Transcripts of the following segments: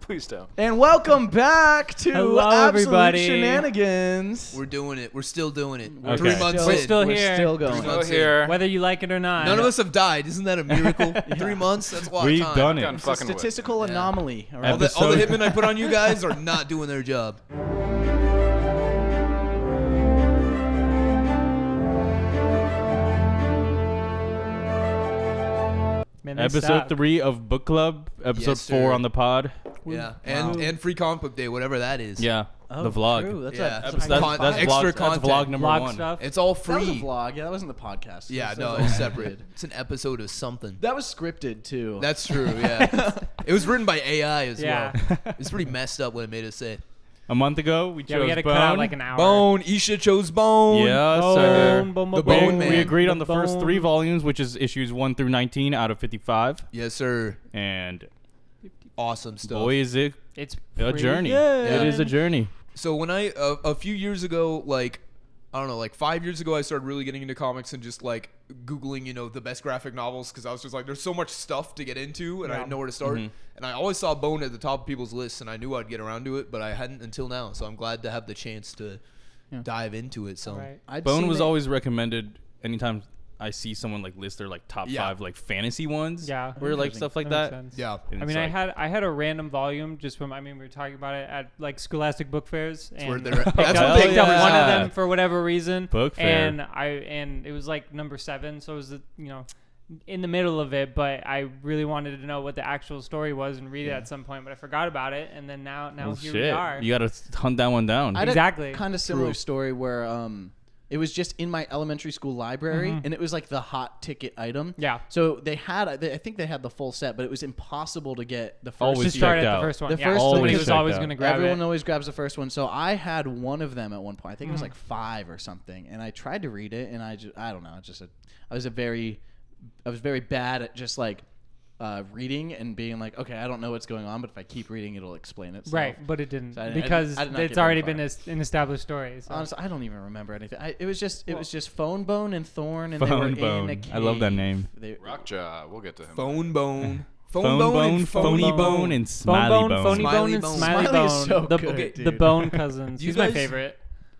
Please don't. And welcome back to Hello, Absolute everybody. Shenanigans. We're doing it. We're still doing it. Okay. 3 months We're in. still We're here. still going. 3 months Still here. Whether you like it or not. None of us have died. Isn't that a miracle? 3 months? That's a lot We've of time. done Done it. It's a fucking with. statistical Yeah. anomaly. All right? All the hitmen I put on you guys are not doing their job. Man, they Episode suck. 3 of Book Club. Episode Yes, 4 sir. on the pod. Yeah. Wow. And free comic book day, whatever that is. Yeah, Oh, the vlog. True. That's Yeah. a, That's, that's Con- that's, extra vlog, that's vlog content. number Vlog 1. stuff. It's all that was a free. vlog. Yeah, that wasn't the podcast. Yeah, That no, was all it's separate. scripted. It's an episode of something. That was scripted too. That's true, yeah. It was written by AI as Yeah. well. It's pretty messed up what it made us say. A month ago, we Yeah, chose we had to Bone. cut out like an hour. Bone. Isha chose Bone. Yes, Bone, sir. bone, The bone, Bone Man. We agreed on the bone. first 3 volumes, which is issues 1 through 19 out of 55. Yes, sir. And Awesome stuff. boy, is it It's a pretty journey. good. It is a journey. So when I a few years ago, like I don't know, like 5 years ago, I started really getting into comics and just like Googling, the best graphic novels because I was just like, there's so much stuff to get into and I didn't know where to start. Mhm. And I always saw Bone at the top of people's lists, and I knew I'd get around to it, but I hadn't until now. So I'm glad to have the chance to dive into it. So Right. I'd Bone seen was it- always recommended anytime I see someone like list their like top 5 like fantasy ones. Yeah. Or like Interesting. stuff like That that. makes sense. yeah, And I it's mean, like, I had a random volume just from. I mean, we were talking about it at like Scholastic Book Fairs, and where they're- picked that's up, what they- picked up one of yeah. them for whatever reason. Book fair. And it was like number 7, so it was in the middle of it. But I really wanted to know what the actual story was and read it at some point, but I forgot about it, and then now well, here shit. we are. You gotta hunt that one down. I had Exactly. a kind of similar True. story where it was just in my elementary school library, Mhm. and it was like the hot ticket item. Yeah. So they had, I think they had the full set, but it was impossible to get the first. Always Just two. start checked at out. the first one. The Yeah, first somebody one was checked always out. going to grab Everyone it. always grabs the first one. So I had one of them at one point. I think it was Mhm. like 5 or something, and I tried to read it, and I don't know. I was very bad at just like reading and being like, okay, I don't know what's going on, but if I keep reading, it'll explain itself. Right, but it didn't So I because did not it's get very already far. been an established story. So. Honestly, I don't even remember anything. It was just Phone Bone and Thorn, and Phone they were in a Bone. cave. I love that name. Rockjaw. We'll get to him. Phone Bone. Phone Bone, and Phony Bone, and Smiley Bone, Bone. Phony Smiley Bone, and Bone. Smiley Smiley is Bone. so the, good, the dude. Bone cousins. You He's my guys- favorite.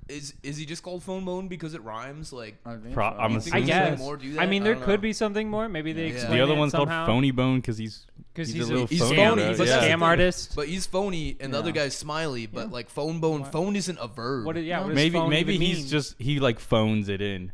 Is he just called Phone Bone because it rhymes? Like, I'm you assuming think I there's so. guess. something more to that? I mean, there don't could know. be something more. Maybe they Yeah. explain The other it one's somehow. called Phony Bone because he's a little he's phony. phony, right? but He's that's a the scam thing. artist. But he's phony, and the other guy's Smiley. But like Phone Bone, What? phone isn't a verb. What? Yeah. What does Maybe phone even he's mean? just he like phones it in.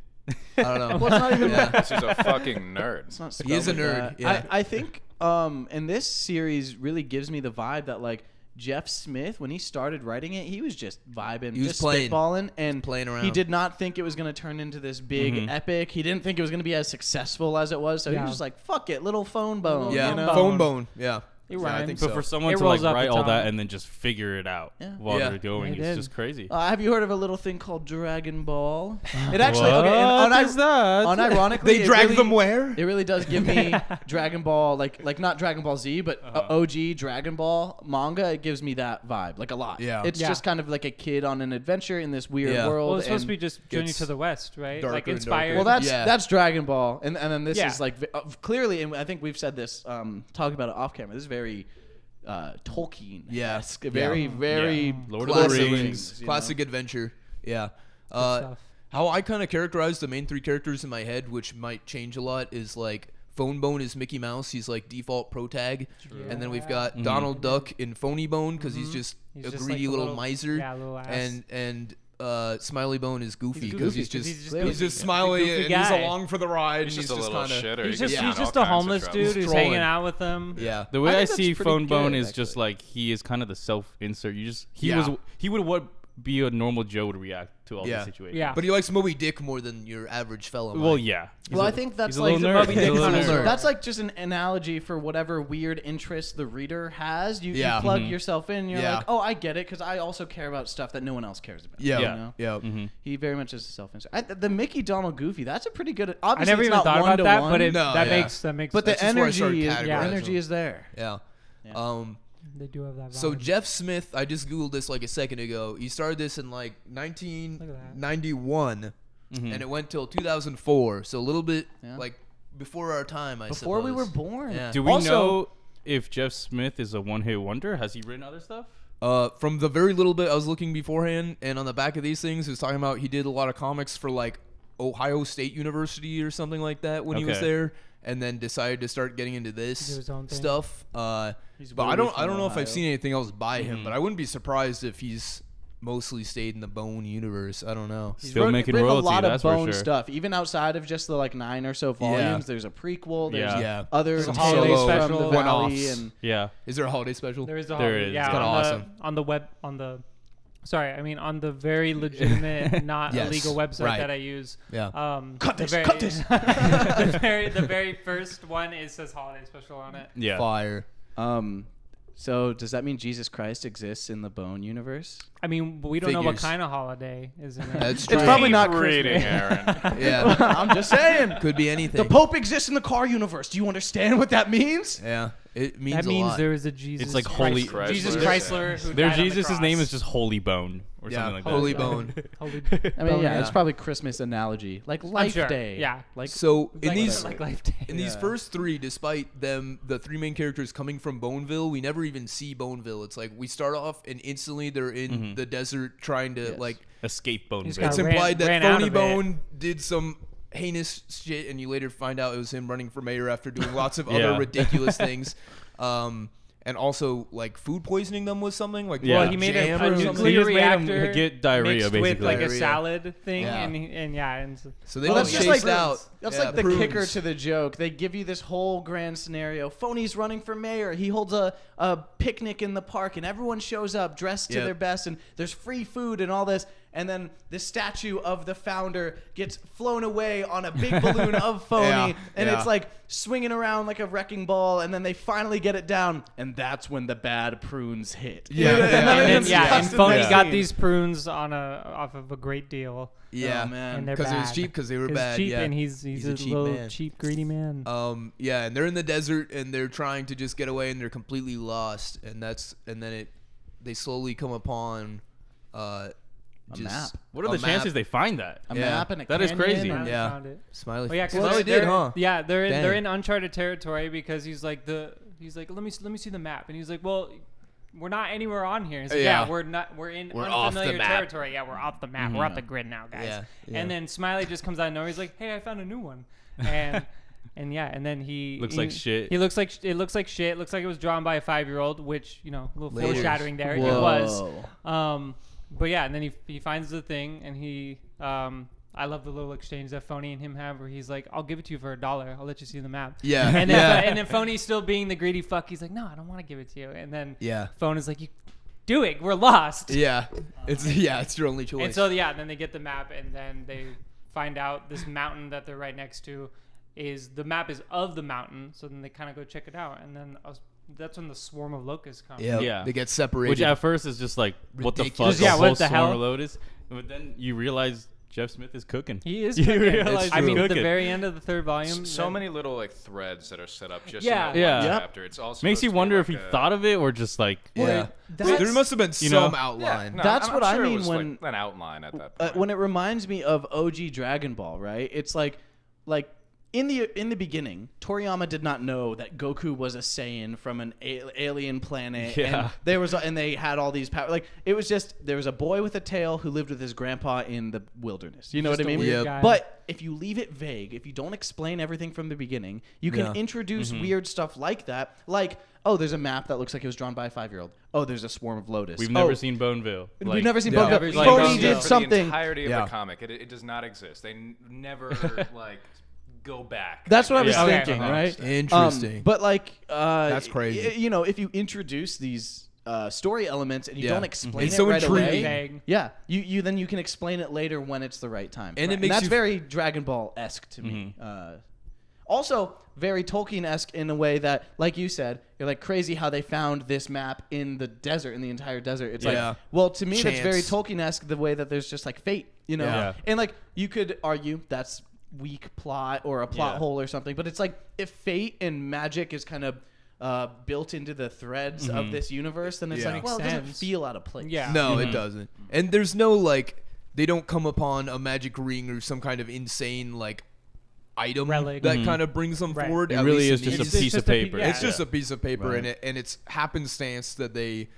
I don't know. Well, it's not even. Yeah. He's a fucking nerd. It's not He is a spelled nerd, like that. yeah. I think and this series really gives me the vibe that like Jeff Smith, when he started writing it, he was just vibing, He was just playing. spitballing, and Playing around. He did not think it was going to turn into this big epic. He didn't think it was going to be as successful as it was. So he Yeah. was just like, "Fuck it, little phone bone." Yeah, you know? Phone Bone. Yeah. It Yeah, I rhymes. think But so. for someone It to like rolls off the write all tongue. that and then just figure it out Yeah. while Yeah. they're going, They it's did. just crazy. Have you heard of a little thing called Dragon Ball? It actually okay. What And is that? unironically, They it drag really- them where? It really does give me Dragon Ball, like not Dragon Ball Z, but OG Dragon Ball manga. It gives me that vibe, like a lot. Yeah. It's Yeah. just kind of like a kid on an adventure in this weird Yeah. world. Well, it's supposed to and- be just Journey gets to the West, right? darker Like and inspired. darker. Well, that's Yeah. that's Dragon Ball, and then this Yeah. is like clearly, and I think we've said this, talking about it off camera. This is very Tolkien-esque, very, Yeah. very Yeah. Lord of the Classic, Rings. you know? classic adventure. Yeah. stuff. How I kind of characterize the main 3 characters in my head, which might change a lot, is like Phone Bone is Mickey Mouse. He's like default pro tag. And then we've got Donald Duck in Phony Bone because he's just He's a just greedy like a little miser. Yeah, little ass. And Smiley Bone is Goofy He's because goofy he's 'cause just he's just he's goofy. just smiley Goofy and he's guy. along for the ride. He's and just a little kinda, shitter. He's He gets just in he's all just a kinds of homeless trouble. dude He's who's trolling. hanging out with them. Yeah. The way I I, think that's see pretty Phone Bone good, is just actually. like he is kind of the self-insert. He Yeah. would what be a normal Joe would react to all Yeah. these situations. Yeah. But he likes Moby Dick more than your average fellow. Well, might. yeah. Well, I think that's he's a like little nerd. Moby He's a Dick little kind of nerd. nerd. that's like just an analogy for whatever weird interest the reader has. You Yeah. plug yourself in. You're Yeah. like, oh, I get it, because I also care about stuff that no one else cares about. Yeah. you Yeah. know? Yeah. Mhm. He very much is a self-insert. The Mickey Donald Goofy. That's a pretty good. I Obviously, never it's even not thought about that, one-to-one, but No, that yeah. makes. but the That's just where I started energy is categorizing energy is there. Yeah. Yeah. Um, They do have that. So vibe. Jeff Smith, I just googled this like a second ago. He started this in like 1991, and it went till 2004. So a little bit Yeah. like before our time, I Before we suppose. were born. Yeah. Do we Also, know? if Jeff Smith is a one-hit wonder. Has he written other stuff? From the very little bit I was looking beforehand, and on the back of these things, it was talking about he did a lot of comics for like Ohio State University or something like that when he was there, and then decided to start getting into this stuff. But I don't know if I've seen anything else by him, but I wouldn't be surprised if he's mostly stayed in the Bone universe. I don't know. He's Still making written royalty, a lot of that's for Bone sure. stuff, even outside of just the like 9 or so volumes. There's a prequel. There's other Some tales holiday from special, the valley, one-offs. and Yeah. Is there a holiday special? There is a There holiday. is. Yeah, It's kinda on awesome. on the web on the. Sorry, I mean on the very legitimate, not Yes, illegal website right. that I use. Yeah. Cut the this, very, cut this. the very first one says holiday special on it. Yeah. Fire. So does that mean Jesus Christ exists in the Bone universe? I mean, we don't know what Figures. kind of holiday is in it. That's true. It's probably not Keep reading, Christmas. Aaron. Yeah. I'm just saying. Could be The anything. Pope exists in the car universe. Do you understand what that means? Yeah. It means That a means lot. there is a Jesus. It's like holy- Chrysler. Jesus Chrysler. Chrysler. Who Their died on the Jesus' name cross. is just Holy Bone or Yeah, something like that. Holy Bone. Holy I mean, yeah, Yeah. it's probably Christmas analogy, like Life sure. Day. Yeah. Like So in like, these like Life Day. in these Yeah. first 3, despite them, the 3 main characters coming from Boneville, we never even see Boneville. It's like we start off and instantly they're in the desert trying to Yes. like. Escape Bone. He's Village. got It's implied that ran out Phony of it. Bone did some heinous shit, and you later find out it was him running for mayor after doing lots of Yeah. other ridiculous things. And also like food poisoning them with something like Yeah. Well, he made jam a or nuclear something. He just made him reactor get diarrhea, mixed basically. with like a Diarrhea. salad thing, Yeah. and so, So they Well, got that's just chased like out. That's Yeah, like the prunes. kicker to the joke. They give you this whole grand scenario. Phony's running for mayor. He holds a picnic in the park, and everyone shows up dressed to Yep. their best, and there's free food and all this. And then the statue of the founder gets flown away on a big balloon of Phony, Yeah, and yeah. it's like swinging around like a wrecking ball. And then they finally get it down, and that's when the bad prunes hit. Yeah, yeah. and It's Phony just got insane. these prunes off of a great deal. Yeah, Oh, man. And they're because it was bad. cheap because they were 'Cause bad. cheap, yeah, and he's a cheap little man. cheap, greedy man. Yeah, and they're in the desert and they're trying to just get away and they're completely lost, and then they slowly come upon just map. What are a the map. chances they find that? A Yeah. map and a That is canyon crazy. and- Finally yeah. found it. Smiley. Well, yeah, 'cause Smiley they're- did, huh? Yeah, they're Dang. in uncharted territory because he's like let me see the map, and he's like, well, we're not anywhere on here. He's like, Yeah. we're in We're off the unfamiliar map. territory. Yeah, we're off the map. We're off the grid now, guys. Yeah, yeah. And then Smiley just comes out of nowhere. He's like, hey, I found a new one, and yeah, and then he Looks like shit. He looks like it looks like shit. Looks like it was drawn by a 5-year-old, which a little Layers. foreshadowing there. Whoa. It was. But yeah, and then he finds the thing, and he I love the little exchange that Phony and him have, where he's like, "I'll give it to you for $1. I'll let you see the map." Yeah, And then yeah. and then Phony still being the greedy fuck, he's like, "No, I don't want to give it to you." And then Yeah. Phone is like, "You do it. We're lost." Yeah, it's your only choice. And so then they get the map, and then they find out this mountain that they're right next to is the map is of the mountain. So then they kind of go check it out, and then that's when the swarm of locusts come. Yeah. they get separated. Which at first is just like, what the Ridiculous. fuck? Yeah, the what whole the swarm hell? of lotus. But then you realize Jeff Smith is cooking. He is. You cooking. realize I he's mean, the cooking. very end of the 3rd volume. So many little like threads that are set up just Yeah. in that Yeah. one Yep. chapter. It's also Makes you wonder if he thought of it or just like, yeah, that's- there must have been You know? some outline. That's what I mean when- an outline at that point. when it reminds me of OG Dragon Ball, right? It's like in the beginning, Toriyama did not know that Goku was a Saiyan from an alien planet, Yeah. and they had all these powers. Like it was just there was a boy with a tail who lived with his grandpa in the wilderness. You know Just what I a mean? weird Yep. guy. But if you leave it vague, if you don't explain everything from the beginning, you can Yeah. introduce weird stuff like that. Like, oh, there's a map that looks like it was drawn by a 5-year-old. Oh, there's a swarm of lotus. we've Oh, never seen Boneville. We've never seen Yeah. Boneville. Never seen Phony Boneville. did for the something. entirety of Yeah. the comic, it does not exist. They never like go back. That's what I was Yeah. Okay. thinking, right? Interesting. But like, That's crazy. If you introduce these story elements and you Yeah. don't explain It's it so right intriguing. away, Vague. yeah, you then you can explain it later when it's the right time. And it makes that's you- very Dragon Ball esque to me. Also, very Tolkien esque in a way that, like you said, you're like crazy how they found this map in the desert, in the entire desert. It's Yeah. like, well, to me, that's very Chance. Tolkien esque the way that there's just like fate, you know? Yeah. And like you could argue that's weak plot or a plot Yeah. hole or something, but it's like if fate and magic is kind of built into the threads of this universe, then it's Yeah. like, well, it Makes doesn't sense. feel out of place. Yeah. No, it doesn't. And there's no like they don't come upon a magic ring or some kind of insane like item Relic. that kind of brings them Right. forward. It at really least is in just these- a piece of paper. yeah. It's just a piece of paper, Right. and it's happenstance that they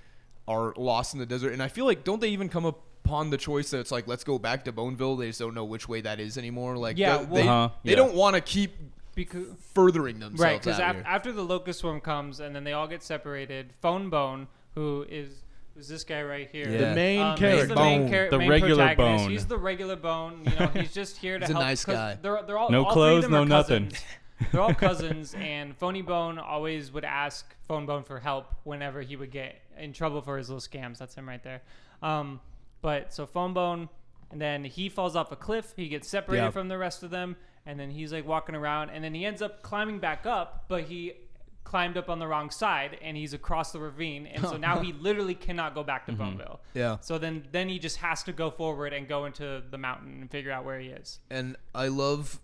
are lost in the desert. And I feel like, don't they even come upon the choice that it's like, let's go back to Boneville? They just don't know which way that is anymore. Like, Yeah, they well- Yeah. don't want to keep Because furthering themselves. right, because out here. after the locust swarm comes and then they all get separated, Phone Bone, who's this guy right here. Yeah. The main He's character. the Bone. The main regular protagonist. Bone. He's the regular Bone. You know, he's just here to He's a help. nice 'cause guy. They're all No all clothes, three of them no are nothing. cousins. They're all cousins, and Phony Bone always would ask Phone Bone for help whenever he would get in trouble for his little scams. That's him right there. But so Phone Bone, and then he falls off a cliff. He gets separated Yeah. from the rest of them, and then he's like walking around, and then he ends up climbing back up, but he climbed up on the wrong side, and he's across the ravine, and so now he literally cannot go back to Boneville. Yeah. So then he just has to go forward and go into the mountain and figure out where he is. And I love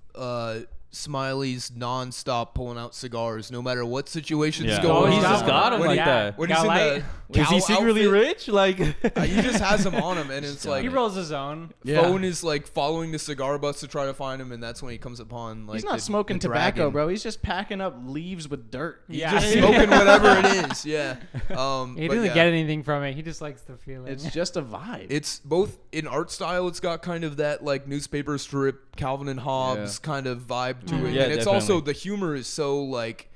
Smiley's nonstop pulling out cigars, no matter what situation's Yeah. going Oh, on. he's just got 'em When like he- that. When he's in Got the Is he cow secretly outfit, rich? Like, he just has them on him, and it's like He rolls his own. Yeah. Phone is like following the cigar butts to try to find him, and that's when he comes upon like He's not the- smoking the tobacco, dragon. bro. He's just packing up leaves with dirt. He's Yeah. just smoking whatever it is. Yeah. He But doesn't yeah. get anything from it. He just likes the feeling. It's just a vibe. It's both in art style. It's got kind of that like newspaper strip, Calvin and Hobbes kind of vibe to it, Yeah, and it's also definitely. the humor is so like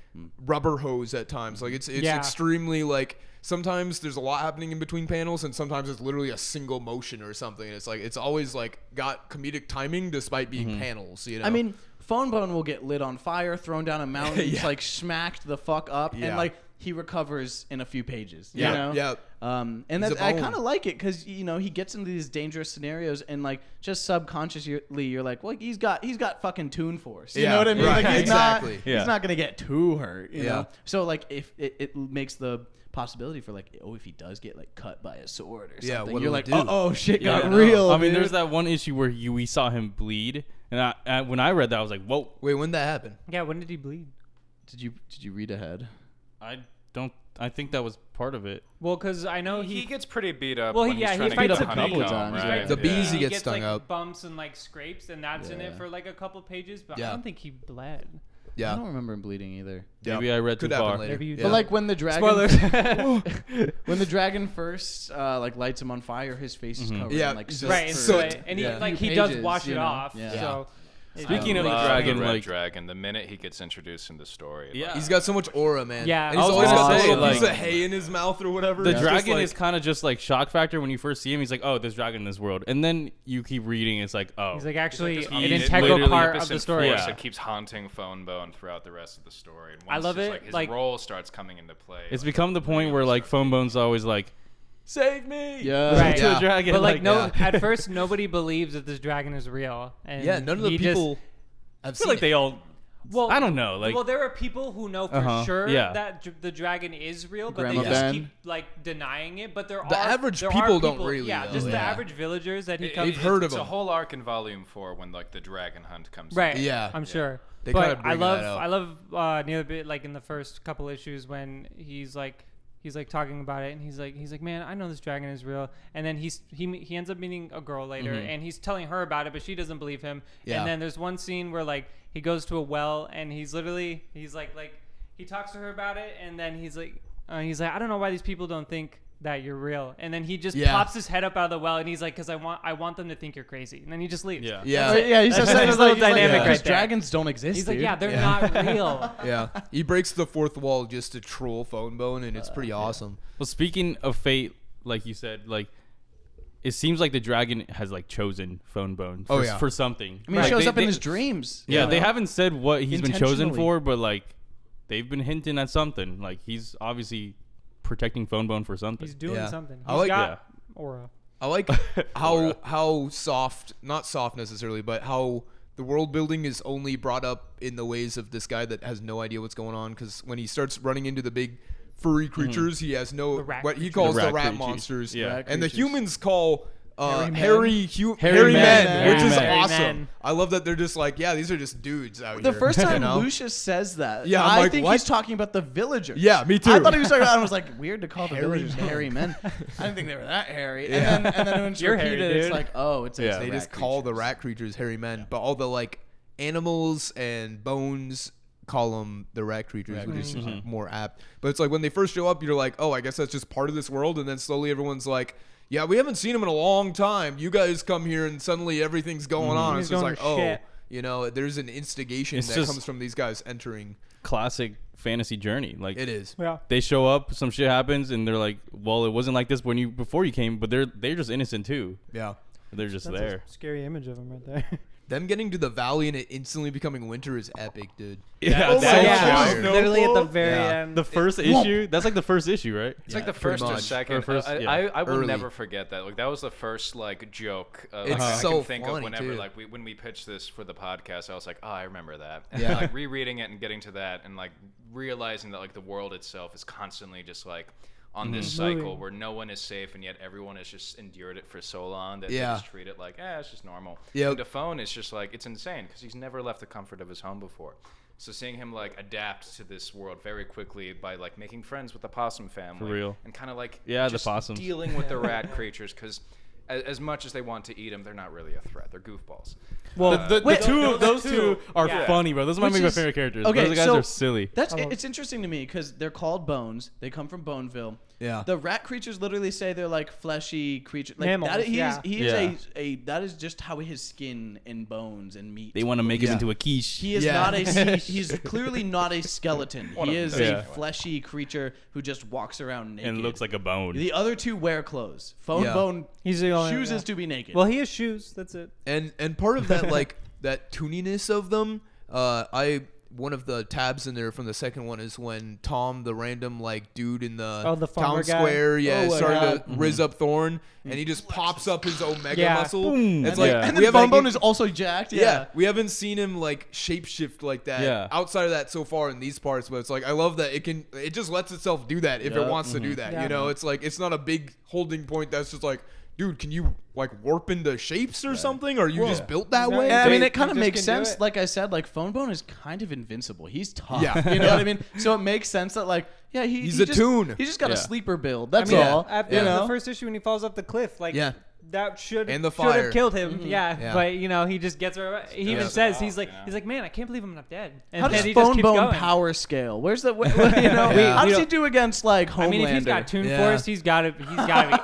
rubber hose at times. Like it's Yeah. extremely like sometimes there's a lot happening in between panels, and sometimes it's literally a single motion or something. And it's like it's always like got comedic timing despite being panels. You know, I mean, Phone Bone will get lit on fire, thrown down a mountain, Yeah. like smacked the fuck up, Yeah. and like he recovers in a few pages. Yeah, You know? yeah. And He's that a I bone. kind of like it because he gets into these dangerous scenarios and like just subconsciously you're like, well, he's got fucking Toon Force. You Yeah, know what I mean? right, Like exactly. he's Yeah. not gonna get too hurt. You Yeah. know. So like if it makes the possibility for like, oh, if he does get like cut by a sword or something, Yeah, what'll you're it like, do? oh shit Yeah, got no. real. I mean, dude. there's that one issue where we saw him bleed, and when I read that, I was like, whoa. wait, when that happened? yeah, when did he bleed? Did you read ahead? I think that was part of it. Well, because I know He gets pretty beat up. Well, when he he's trying to fights get the a couple honeycomb, times, right? right? The bees he he gets stung like up. bumps and like scrapes, and that's in it Yeah. for like a couple pages. But Yeah. I don't think he bled. I Yeah, don't remember him bleeding either. yeah. Maybe I read Could too happen far. later. Maybe you Yeah. But like when the dragon, Spoilers. when the dragon first like lights him on fire, his face is covered Yeah, in like just soot right, and, for, so- and he yeah. like few he does pages, wash you it know? off. Yeah. So Speaking of the Love dragon, Red like- Dragon, the minute he gets introduced in the story, Yeah. He's got so much aura, man. Yeah. and he's I was always gonna got that say, little piece like- of hay in his mouth or whatever. The It's just dragon like- is kind of just like shock factor when you first see him. He's like, oh, there's dragon in this world, and then you keep reading. It's like, oh, he's like actually This an He's integral literally part of omnipotent the story. force Yeah. that keeps haunting Phone Bone throughout the rest of the story. And I once love just, it, Like, his like- role starts coming into play. it's like, become the point where like Phone Bone's always like, save me, Yeah. Right. to Yeah. the dragon. But like no, yeah. at first nobody believes that this dragon is real. And yeah, none of the he just- people. I feel like they all. Well, I don't know, like- well, there are people who know for Uh-huh, sure yeah. that the dragon is real, but Grandma they just Ben. keep like denying it. But The average people don't really, yeah, though. just the Yeah. average villagers that he It- comes. They've heard of it's him. a whole arc in Volume 4 when like the dragon hunt comes. Right. Yeah. I'm sure. They but kinda bring that out. I love near the bit like in the first couple issues when he's like talking about it and he's like man, I know this dragon is real, and then he ends up meeting a girl later and he's telling her about it, but she doesn't believe him. Yeah. And then there's one scene where like he goes to a well and he's like he talks to her about it, and then he's like I don't know why these people don't think that you're real, and then he just Yeah. pops his head up out of the well and he's like, because I want them to think you're crazy, and then he just leaves. Yeah. Yeah. Yeah, he's just That's saying his it's like, little dynamic yeah. right Because there. dragons don't exist. He's like, dude. yeah, they're Yeah. not real. Yeah, he breaks the fourth wall just to troll Phone Bone, and it's pretty awesome. Well, speaking of fate, like you said, like it seems like the dragon has like chosen Phone Bone for, Oh, yeah. for something. I mean, Like, he shows they- up in they- his dreams. Yeah, you they know? haven't said what he's been chosen Intentionally. for, but like they've been hinting at something. Like he's obviously protecting Phone Bone for something. He's doing Yeah. something. I He's like- got Yeah. aura. I like how soft, not soft necessarily, but how the world building is only brought up in the ways of this guy that has no idea what's going on. Because when he starts running into the big furry creatures, he has no rat what he creatures. calls The the rat rat creatures. monsters, Yeah. Rat and the creatures. humans call Hairy men. hairy men, men. which is Hairy men. awesome. Hairy men. I love that they're just like, yeah, these are just dudes out The here. first you time know? Lucius says that, Yeah, I'm I like, think what? he's talking about the villagers. Yeah, me too. I thought he was talking about. I was like, weird to call the Hairy villagers men. hairy men. I didn't think they were that hairy. Yeah. And then when it's You're repeated, hairy, it's dude. like, oh, it's Yeah. They rat just call the creatures. rat creatures hairy men, but all the like animals and Bones call them the rat creatures, which is more apt. But it's like when they first show up, you're like, oh, I guess that's just part of this world. And then slowly everyone's like, yeah, we haven't seen them in a long time. You guys come here and suddenly everything's going on. It's just like, oh, you know, there's an instigation that comes from these guys entering. Classic fantasy journey. Like it is. Yeah. They show up, some shit happens, and they're like, well, it wasn't like this before you came, but they're just innocent too. Yeah. They're just That's there. a scary image of him right there. Them getting to the valley and it instantly becoming winter is epic, dude. Yeah, Yeah, literally at the very end. The first issue, that's like the first issue, right? It's like the first or second. Or first, I will Early. never forget that. Like that was the first like joke. It's I so can think funny, of whenever too. like when we pitched this for the podcast, I was like, oh, I remember that. And Yeah. like rereading it and getting to that and like realizing that like the world itself is constantly just like on this cycle where no one is safe and yet everyone has just endured it for so long that they just treat it like, it's just normal. Yep. And Defoe is just like, it's insane because he's never left the comfort of his home before. So seeing him like adapt to this world very quickly by like making friends with the possum family, For real. and kind of like the just possums. dealing with the rat creatures because as much as they want to eat them, they're not really a threat. They're goofballs. Well, those two are Yeah. funny, bro. Those are my favorite characters. Okay, Those guys so are silly. It's interesting to me because they're called Bones. They come from Boneville. Yeah. The rat creatures literally say they're like fleshy creatures. Like Mammals, that, he is Yeah. that is just how his skin and bones and meat. They want to make him Yeah. into a quiche. He is Yeah. not he's clearly not a skeleton. He is Yeah. a fleshy creature who just walks around naked and looks like a bone. The other two wear clothes. Phone Yeah. Bone He's the only chooses to be naked. Well, he has shoes. That's it. And part of that like that tooniness of them, one of the tabs in there from the second one is when Tom, the random like dude in the the town farmer guy? square, Oh my started God. to riz up Thorn, and he just pops up his Omega Yeah. muscle. Boom. It's And like like- and we then haven't Phone Bone is also jacked. yeah, we haven't seen him like shapeshift like that Yeah. outside of that so far in these parts, but it's like I love that it just lets itself do that if it Yeah. wants to do that. Yeah. You know, it's like it's not a big holding point that's just like, dude, can you like warp into shapes or something? Or are you just built that way? And I mean, They- it kind of they makes just can do sense. it. Like I said, like Phone Bone is kind of invincible. He's tough. Yeah. You know what I mean? So it makes sense that like, yeah, He's he a just, toon. He's just got a Yeah. sleeper build. That's I mean, all. at You the know? first issue when he falls off the cliff, like Yeah. that should And the should fire. have killed him. Yeah, Yeah. but you know he just gets her. He even Yeah. says he's like, man, I can't believe I'm not dead. And How then does he just Phone keeps Bone going. power scale? Where's the you know? Yeah. How does We he do against like Homelander? I mean, if he's got Toon Yeah. Force, he's got to be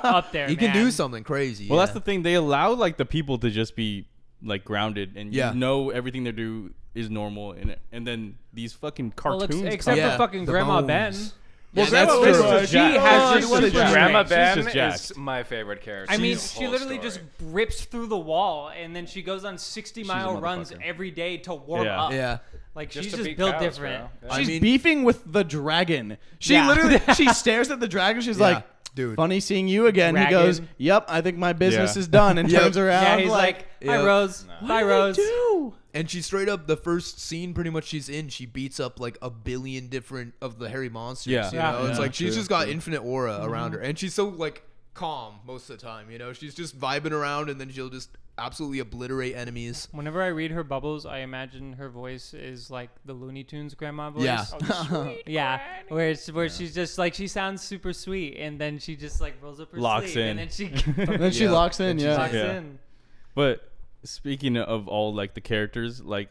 up there. He can man. do something crazy. Well, yeah. that's the thing. They allow like the people to just be like grounded, and Yeah. you know everything they do is normal, and then these fucking Well, cartoons. except Yeah. for fucking The Grandma bones. Ben. Yeah, Well, that's Grandma true. Ben's just She jacked. has Oh, just what such a a Grandma She's Ben just is jacked. my favorite character. I mean, in the she whole literally story. just rips through the wall, and then she goes on 60-mile runs motherfucker. every day to warm Yeah. up. Yeah. Like Just she's to just beat built cows, different. bro. Yeah. She's I mean- beefing with the dragon. She Yeah. literally she stares at the dragon. She's Yeah. like, Dude. funny seeing you again. Dragon. He goes, yep, I think my business Yeah. is done, and Yep. turns around. Yeah, he's like, hi Yeah. Rose, what bye did Rose. I do? And she straight up, the first scene pretty much she's in, she beats up like a billion different of the hairy monsters. Yeah. You Yeah. know? It's Yeah. like she's True, just got true. infinite aura around her. And she's so like calm most of the time, you know? She's just vibing around and then she'll just absolutely obliterate enemies. Whenever I read her bubbles, I imagine her voice is like the Looney Tunes grandma voice. Yeah. Yeah, where she's just like she sounds super sweet, and then she just like rolls up her Locks sleeve, in. and then she And then she Yeah. locks in. And she's Yeah. locks Yeah. in. But speaking of all like the characters, like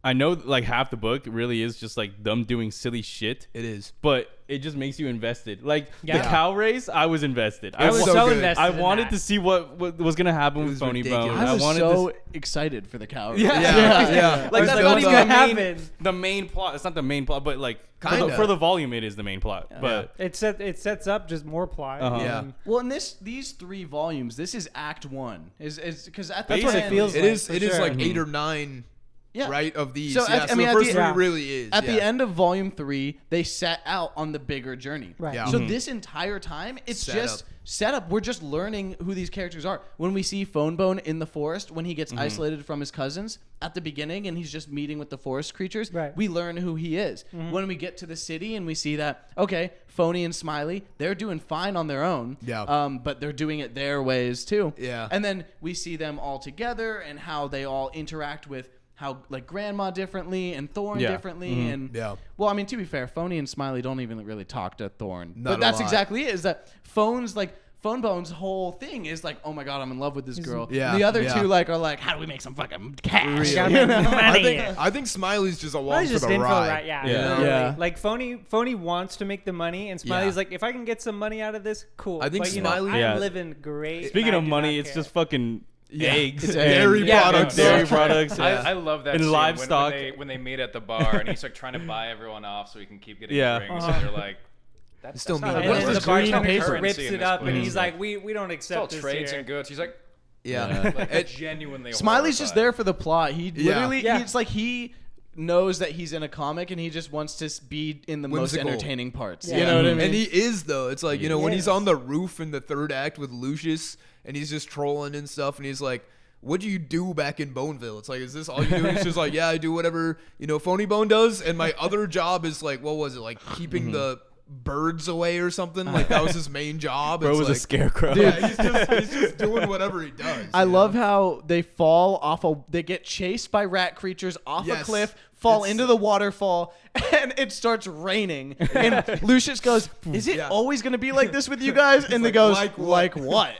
I know like half the book really is just like them doing silly shit, It is. but it just makes you invested. Like Yeah. the cow race, I was invested. I was so so good. invested. I in wanted that. to see what was gonna happen It with was Phony ridiculous. Bone. I was wanted so to. excited for the cow. Yeah. Yeah. Like was that's built not up. even Gonna the main, happen. the main plot. It's not the main plot, but like Kinda. for the volume, it is the main plot. But It sets up just more plot. Uh-huh. Yeah. Well, in these 3 volumes, this is Act 1. Is because at the That's what it end, feels It like, is. for It is sure. like 8 or 9. Yeah. Right of these. So, yeah, I so mean, the at first the- three yeah. really is. At yeah. the end of volume 3, they set out on the bigger journey. Right. Yeah. So this entire time, it's Set just up. set up. We're just learning who these characters are. When we see Phone Bone in the forest, when he gets isolated from his cousins at the beginning, and he's just meeting with the forest creatures, Right. we learn who he is. When we get to the city and we see that, okay, Phony and Smiley, they're doing fine on their own. Yeah. But they're doing it their ways too. Yeah. And then we see them all together and how they all interact with how like Grandma differently and Thorn Yeah. differently and Yeah. well, I mean, to be fair, Phony and Smiley don't even really talk to Thorn. Not but a that's lot. exactly it. Is that Phone's like Phone Bone's whole thing is like, oh my god, I'm in love with this girl. Yeah, And the other yeah. two like are like, how do we make some fucking cash? Really? You know? I think Smiley's just along Smiley's for just the in for ride. right. Yeah. Yeah. Totally. Yeah. Like Phony wants to make the money, and Smiley's Yeah. like, if I can get some money out of this, cool. I think but, Smiley- I'm Yeah. living great. Speaking and I of do money, not it's care. just fucking eggs, It's and dairy products. dairy products. I love that And scene livestock. when they meet at the bar and he's like trying to buy everyone off so he can keep getting Yeah. drinks, and they're like, that's Still not mean. how And it What's then works. the this green bartender paper? rips Currency in it this up, and place. he's like, we don't It's all accept this trades here. and goods. He's like, Yeah. like genuinely. Smiley's just horrified. there for the plot. He literally, Yeah. it's like he knows that he's in a comic and he just wants to be in the most Whimsical. entertaining parts. Yeah. You know what I mean? And he is though. It's like, you know, when he's Yes. on the roof in the third act with Lucius and he's just trolling and stuff, and he's like, what do you do back in Boneville? It's like, is this all you do? He's just like, yeah, I do whatever, you know, Phony Bone does, and my other job is like, what was it, like keeping the birds away or something? Like that was his main job. Bro It's was like, a scarecrow. Yeah, he's just doing whatever he does. I you love know? how they fall off they get chased by rat creatures off a Yes. cliff, fall It's- into the waterfall, and it starts raining. And Lucius goes, "Is it Yeah. always going to be like this with you guys?" And they like, goes, "Like what?" "Like what?"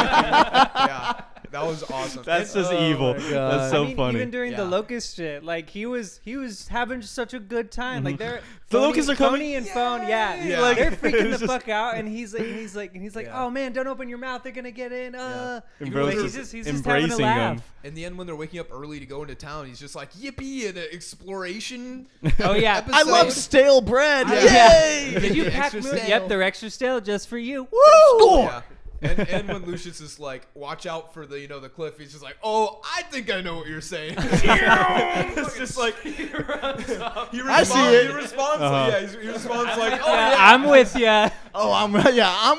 Yeah, that was awesome. That's And- just evil. God. That's so I mean, funny. Even during the Yeah. locust shit, like he was having such a good time. Like they're The locusts are coming. Phony and Phone, yeah. Yeah. Like they're freaking It's the just- fuck out, and he's like, Yeah. oh man, don't open your mouth, they're gonna get in. And Even bro's though he's just just having a embracing laugh. them. In the end, when they're waking up early to go into town, he's just like, yippee, and an exploration. Oh yeah, episode. I love stale bread. Yeah. Yay! Did you Yeah, pack? extra stale. Yep, they're extra stale just for you. Woo! Yeah. And when Lucius is like, watch out for the, you know, the cliff, he's just like, oh, I think I know what you're saying. It's just like, he responds, I see it. He responds, he responds like, oh, Yeah, yeah. I'm with ya. Oh, I'm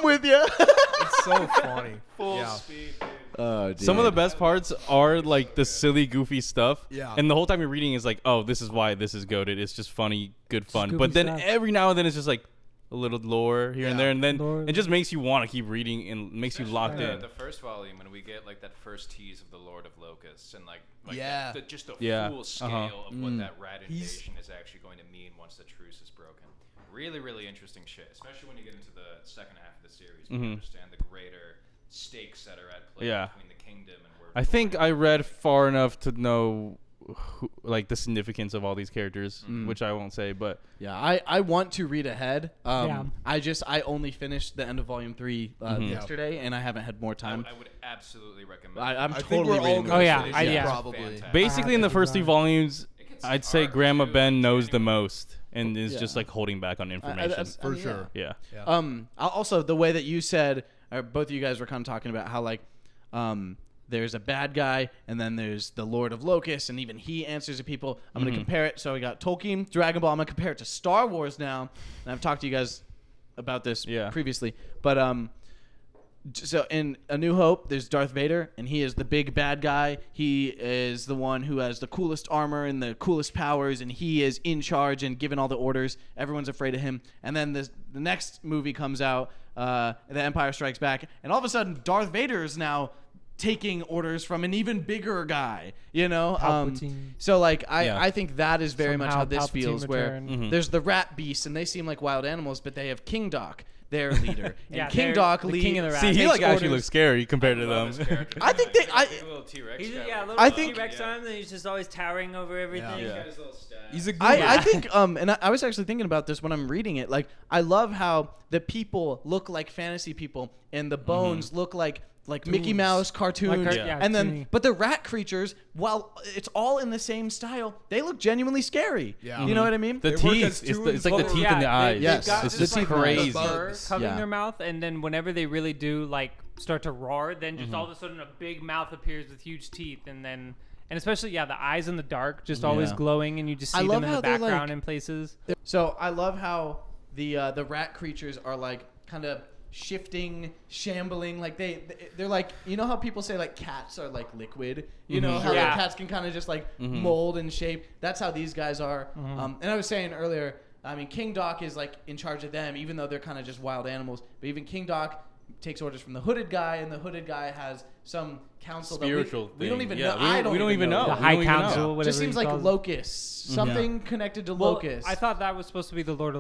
with you. It's so funny. full Yeah. speed. Dude. Oh, dude. Some of the best parts are like the silly, goofy stuff. Yeah. And the whole time you're reading is like, oh, this is why this is goated. It's just funny, good fun. goofy But then stuff. every now and then it's just like a little lore here and Yeah. there, and then Lore. it just makes you want to keep reading and makes you locked the, in. the first volume when we get like that first tease of the Lord of Locusts and like Yeah. just the Yeah. full scale Uh-huh. of what that rat He's- invasion is actually going to mean once the truce is broken. Really, really interesting shit, especially when you get into the second half of the series. When you understand the greater stakes that are at play Yeah. between the kingdom and where. I think I read far enough to know like the significance of all these characters, which I won't say, but Yeah, I want to read ahead. Yeah. I only finished the end of volume 3 yesterday, and I haven't had more time. I would absolutely recommend. I'm I think totally we're all reading. gonna Oh, yeah, finish I- it, yeah. probably. Fantastic. basically in the first 3 volumes, It gets I'd say dark, Grandma too, Ben knows the genuinely. most and is just like holding back on information. For sure. Yeah. Also, the way that you said, or both of you guys were kind of talking about how like, there's a bad guy, and then there's the Lord of Locusts, and even he answers to people. I'm gonna compare it. So we got Tolkien, Dragon Ball. I'm gonna compare it to Star Wars now, and I've talked to you guys about this previously. But so in A New Hope, there's Darth Vader, and he is the big bad guy. He is the one who has the coolest armor and the coolest powers, and he is in charge and giving all the orders. Everyone's afraid of him. And then the next movie comes out, The Empire Strikes Back, and all of a sudden, Darth Vader is now taking orders from an even bigger guy, you know? Palpatine. So, like, Yeah. I think that is very much Somehow how this Palpatine feels, where returned. there's the rat beasts, and they seem like wild animals, but they have King Doc, their leader. And Yeah, King they're Doc the leads. king of the rats. See, he takes like actually orders. looks scary compared to Love them. his character. I think they- I- He's a little T-Rex He's guy. a little I think- T-Rex arm, and he's just always towering over everything. He's Yeah. got his little staff. He's a good I think, and I was actually thinking about this when I'm reading it. Like, I love how the people look like fantasy people, and the bones look like Mickey Mouse cartoons, yeah, and then cartoony. but the rat creatures, while it's all in the same style, they look genuinely scary. Yeah. You know what I mean? The They work teeth, as it's, two it's like the and teeth Yeah, in the eyes. Yes. They've got It's this, just like, crazy. fur covering Yeah. their mouth, and then whenever they really do like start to roar, then just all of a sudden a big mouth appears with huge teeth, and especially the eyes in the dark just always Yeah. glowing, and you just I see love them in how the they're, background like- in places. So I love how the rat creatures are like kind of shifting, shambling, like they're like, you know how people say like cats are like liquid, you know how Yeah. like, cats can kind of just like mold and shape. That's how these guys are. And I was saying earlier, I mean, King Doc is like in charge of them, even though they're kind of just wild animals. But even King Doc takes orders from the hooded guy, and the hooded guy has some council Spiritual that we don't thing. even Yeah, know. we don't even know. The We High don't even know. Council, whatever Just seems he like calls it. locusts, something connected to Well, locusts. I thought that was supposed to be the Lord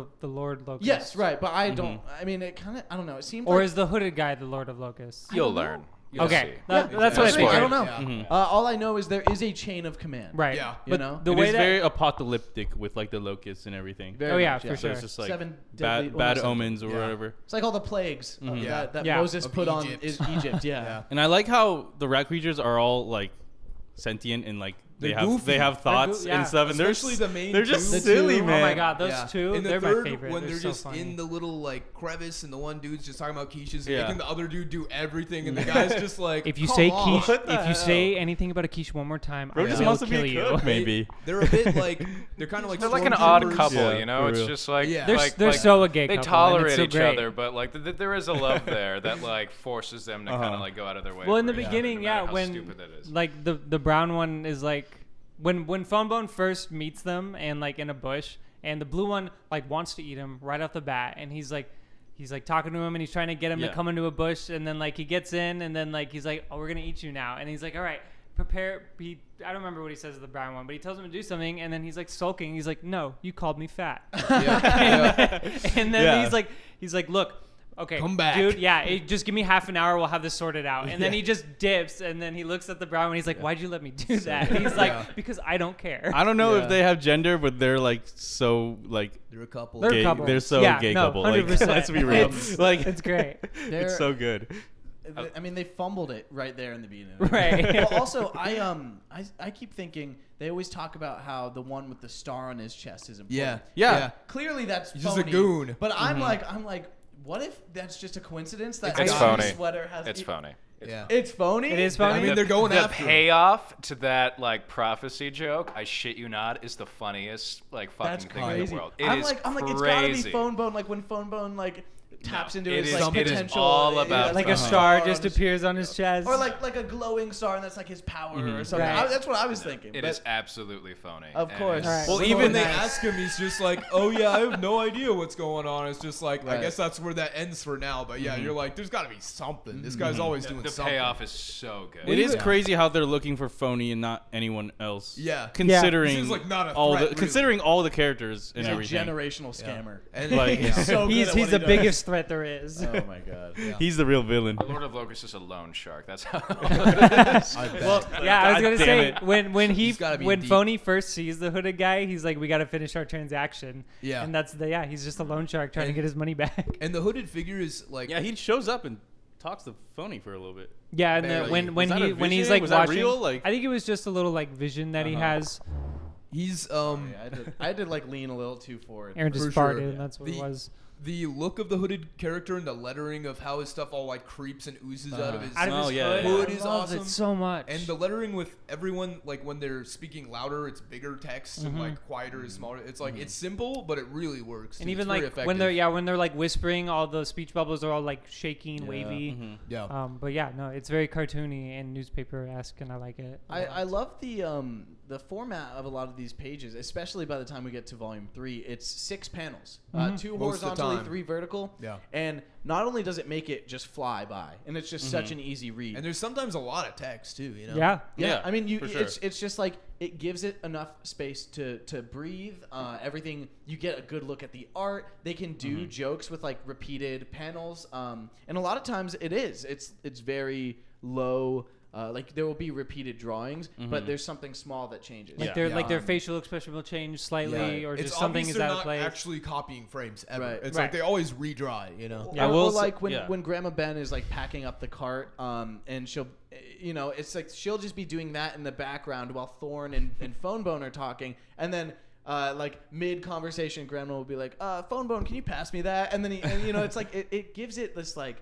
Locust. Yes, right, but I don't. I mean, it kind of. I don't know. It seemed Or like is the hooded guy the Lord of Locusts? You'll learn. You'll Okay, see. that's what I That's figured. I don't know. Yeah. All I know is there is a chain of command. Right. Yeah. You But know? the It way is that very apocalyptic with like the locusts and everything. Very Oh, yeah, much, for So sure. it's just like 7 deadly- bad almost seven. omens or Yeah. whatever. It's like all the plagues Yeah. that Yeah. Moses Of put on Egypt. is Egypt. Yeah. Yeah. And I like how the rat creatures are all like sentient and like They're goofy. they have thoughts yeah. and stuff, and they're Especially the main they're just two. The silly, two. man. Oh my god, those Yeah. two, In the they're third, my favorite. when They're they're so just funny. in the little like crevice and the one dude's just talking about quiches and Yeah. making the other dude do everything and the guy's just like, If you "Come say on." quiche, if you say anything about a quiche one more time, Bro I just will wants to kill be a you. cook, maybe. They're a bit like they're kind of like They're like an odd stormtroopers. couple, Yeah, you know. for It's real. just like Yeah. They're so a gay They couple, and it's tolerate so each great. other, but like there is a love there that like forces them to kind of like go out of their way. Well, in for the each other, beginning, no matter yeah, how when stupid that is. like the brown one is like when Phonebone first meets them and like in a bush, and the blue one like wants to eat him right off the bat, and he's like talking to him and he's trying to get him to Yeah. come into a bush, and then like he gets in and then like he's like, oh, we're gonna eat you now, and he's like, all right, prepare. I don't remember what he says to the brown one, but he tells him to do something, and then he's like sulking. He's like, no, you called me fat. Yeah. And then Yeah. he's like, look, okay, Come back. dude. Yeah, just give me half an hour. We'll have this sorted out. And then Yeah. he just dips, and then he looks at the brown one. He's like, why'd you let me do that? And he's like, Yeah. because I don't care. I don't know Yeah. if they have gender, but they're like so like They're a couple. They're a gay. couple. They're so Yeah, gay no, couple. Like 100%. let's be real. It's- like it's great. They're- it's so good. I mean, they fumbled it right there in the beginning. Right. Well, also, I keep thinking they always talk about how the one with the star on his chest is important. Yeah. Clearly, that's He's just a phony, goon. But I'm like, what if that's just a coincidence that It's the phony. sweater has? It's phony. Yeah. It's phony. It is phony. I mean, they're going the after him. payoff to that like prophecy joke. I shit you not, is the funniest like That's fucking thing in crazy. the world. I'm is like, crazy. it's gotta be Phonebone. Like when Phonebone like taps into it his is- like it is potential. all about Like a Uh-huh. star just appears on his chest. Or like a glowing star, and that's like his power or something. Right. That's what I was thinking. It but- is absolutely phony. Of And course. it's- Right. Well, Well, even when they they ask him, he's just like, "Oh yeah, I have no idea what's going on." It's just like, I Right. guess that's where that ends for now. But yeah, you're like, there's got to be something. This guy's always doing The something. payoff is so good. It is Yeah. crazy how they're looking for phony and not anyone else. Yeah. Considering This is, like, not a all threat, the really. considering all the characters and He's a everything. generational scammer. And Like- yeah. So good he's at what the he does. biggest threat there is. Oh my god. Yeah. He's the real villain. The Lord of Locusts is a loan shark. That's how. I bet. Well, yeah, I was God gonna damn say it. when He's gotta be when deep. Phony first sees the hooded guy, he's like, we got to finish our transaction. Yeah. and that's he's just a loan shark trying to And- get his money back. And the hooded figure is like, Yeah, he shows up and talks to Phony for a little bit. Yeah, and Barely. when Was that a when he's vision? like Was that watching, real? Like- I think it was just a little like vision that he has. he's Yeah, I had to like lean a little too forward. Aaron just For sure. farted, and that's what it was. the look of the hooded character and the lettering of how his stuff all like creeps and oozes out of his Out of his Oh, yeah, hood, yeah. hood I is love awesome. it so much. And the lettering with everyone, like when they're speaking louder, it's bigger text, and like quieter is smaller. It's like it's simple, but it really works. and too. even It's very like effective. when they're like whispering, all the speech bubbles are all like shaking, wavy. yeah. But yeah, no, it's very cartoony and newspaper-esque, and I like it. I love the format of a lot of these pages, especially by the time we get to volume 3. It's 6 panels, 2 Most of the horizontally, time. 3 vertical. Yeah. And not only does it make it just fly by, and it's just such an easy read. And there's sometimes a lot of text too, you know. Yeah. Yeah, I mean, for sure. it's just like it gives it enough space to breathe. Everything, you get a good look at the art. They can do jokes with like repeated panels, and a lot of times it's very low. Like there will be repeated drawings, but there's something small that changes. Like their facial expression will change slightly, or It's just something obvious is they're out of not place. actually copying frames ever. Right. It's Right. like they always redraw, you know. Yeah, or, we'll or s- like when yeah. Grandma Ben is like packing up the cart, and she'll, it's like she'll just be doing that in the background while Thorn and Phonebone are talking, and then like mid conversation, Grandma will be like, "Phonebone, can you pass me that?" And then it's like it gives it this like,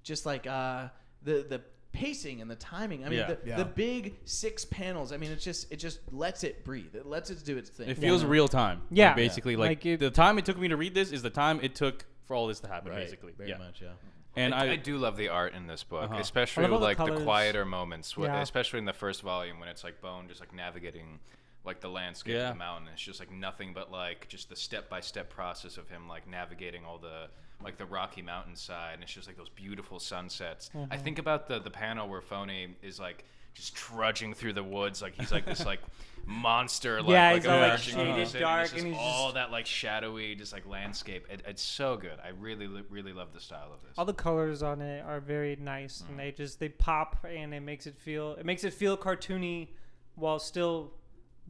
just like the pacing and the timing. I mean, Yeah. the big 6 panels. I mean, it just lets it breathe. It lets it do its thing. It feels real time. Yeah. Like, basically, like Like it- the time it took me to read this is the time it took for all this to happen. Right. Basically, Very yeah. much, yeah. And I do love the art in this book, Uh-huh. especially I love all with the like the colors. quieter moments, Yeah. especially in the first volume when it's like Bone just like navigating like the landscape Yeah. of the mountain. It's just like nothing but like just the step-by-step process of him like navigating all the like the Rocky Mountainside, and it's just like those beautiful sunsets. I think about the panel where Phony is like just trudging through the woods, like he's like this like monster, like he's all like emerging from the shaded city, dark, and and it's he's all just, that like shadowy, just like landscape. It's so good. I really love the style of this. all the colors on it are very nice, and they pop, and it makes it feel cartoony while still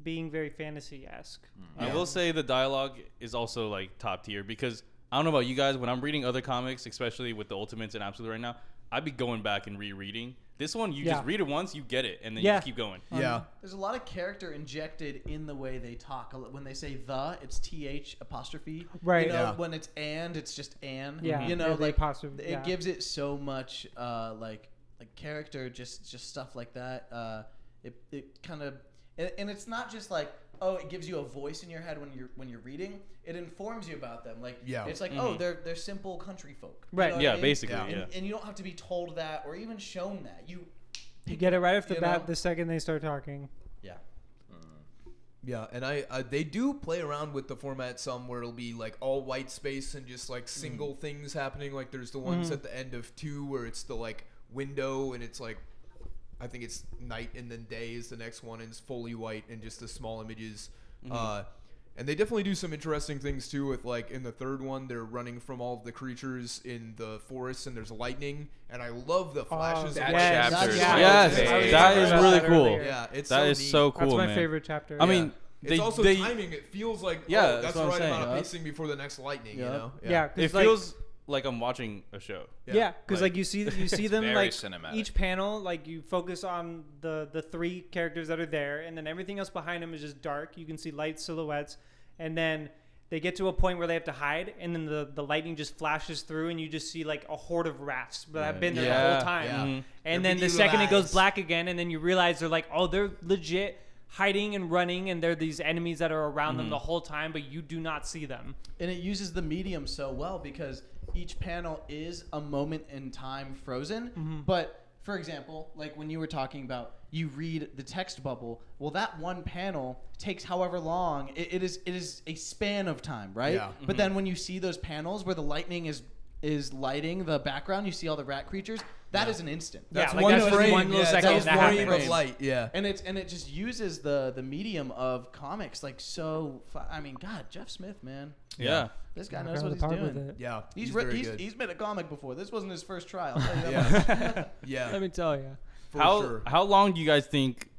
being very fantasy-esque. I will say the dialogue is also like top tier, because I don't know about you guys, when I'm reading other comics, especially with the Ultimates and Absolute right now, I'd be going back and rereading. This one, you just read it once, you get it, and then you just keep going. There's a lot of character injected in the way they talk. When they say the, it's TH apostrophe. Right. You know, when it's and, it's just an. Yeah. You know, Yeah, the like apostrophe, it gives it so much like character, just stuff like that. It kind of, and it's not just like, oh, it gives you a voice in your head when you're reading. It informs you about them. Like, it's like, oh, they're simple country folk. You Right. know what Yeah, I mean? basically. And you don't have to be told that or even shown that. You get it right off the you bat know? the second they start talking. Yeah. Yeah, and they do play around with the format some, where it'll be like all white space and just like single things happening. Like there's the ones at the end of 2 where it's the like window, and it's like, I think it's night and then day is the next one, and it's fully white and just the small images. And they definitely do some interesting things too, with like in the 3rd one, they're running from all of the creatures in the forest, and there's lightning, and I love the flashes. that of chapter is Yes, amazing. that is really cool. Yeah, it's That so is neat. so cool, That's my man. favorite chapter. I mean, It's also they timing. It feels like, Yeah, oh, that's that's what the I'm right saying. amount of pacing before the next lightning, you know? Yeah. it feels like I'm watching a show. Yeah, because like you see them very like cinematic. each panel, like you focus on the 3 characters that are there, and then everything else behind them is just dark. You can see light silhouettes, and then they get to a point where they have to hide, and then the lightning just flashes through, and you just see like a horde of rats that have been there the whole time. Yeah. And They're then the big second it goes eyes. black again, and then you realize they're like, oh, they're legit hiding and running, and they're these enemies that are around them the whole time, but you do not see them. And it uses the medium so well because each panel is a moment in time frozen. But for example, like when you were talking about you read the text bubble, well, that one panel takes however long. It is a span of time, right? Yeah. But then when you see those panels where the lightning is lighting the background, you see all the rat creatures. That is an instant. Yeah, That's like one that's frame. one little yeah, second that's that one happens. frame of light. Yeah. And it just uses the medium of comics like so. I mean, God, Jeff Smith, man, Yeah. this guy Knock knows out what the he's park with doing. it. Yeah. He's very made a comic before. This wasn't his first try. I'll tell you that much. Yeah. Let me tell you. For How sure. how long do you guys think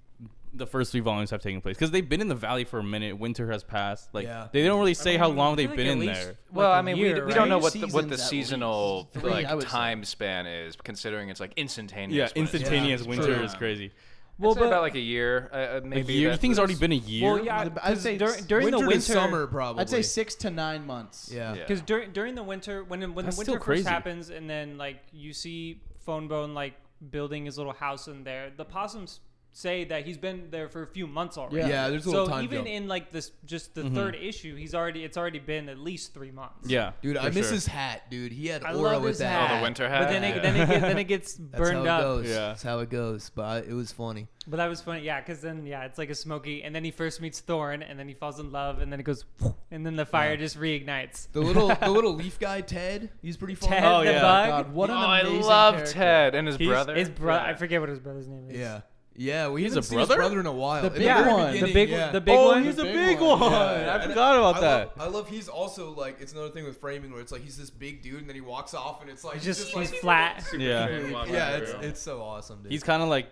the first 3 volumes have taken place? Because they've been in the valley for a minute. Winter has passed. Like they don't really say how long they've been in there. Well, like I a mean, year, we don't know right? what the Seasons at seasonal least. 3, I would like say. time span is, considering it's like instantaneous. Yeah, when it's instantaneous Yeah, winter true. is crazy. Well, Well, but about like a year, maybe. A year? You that think it's already was- been a year? Well, yeah, I'd 'cause say during the winter winter, to summer, probably. I'd say 6 to 9 months. Yeah. Yeah. because during the winter, when the That's winter still first crazy. happens, and then like you see Phone Bone like building his little house in there, the possums say that he's been there for a few months already. Yeah, there's a little So time even jump. in like this, just the 3rd issue, it's already been at least 3 months. Yeah. Dude, I for miss sure. his hat, dude. He had I aura love with his that. hat. Oh, the winter hat. But then Yeah. then it gets That's burned how it up. goes. Yeah. That's how it goes. But it was funny. But that was funny, yeah, because then it's like a smoky, and then he first meets Thorn, and then he falls in love, and then it goes, and then the fire just reignites. The little leaf guy, Ted, he's pretty fun. Ted Oh, the yeah. bug, God, what an Oh, I amazing love character. Ted and his brother. his brother. Yeah. I forget what his brother's name is. Yeah. Yeah, we He's haven't a seen his brother? brother in a while. The In big very one. beginning, The big Oh, one. he's a big big one. one. Yeah, I and forgot about that. I love he's also like, it's another thing with framing where it's like he's this big dude and then he walks off and it's like He's like, flat. Yeah. Yeah, it's so awesome, dude. He's kind of like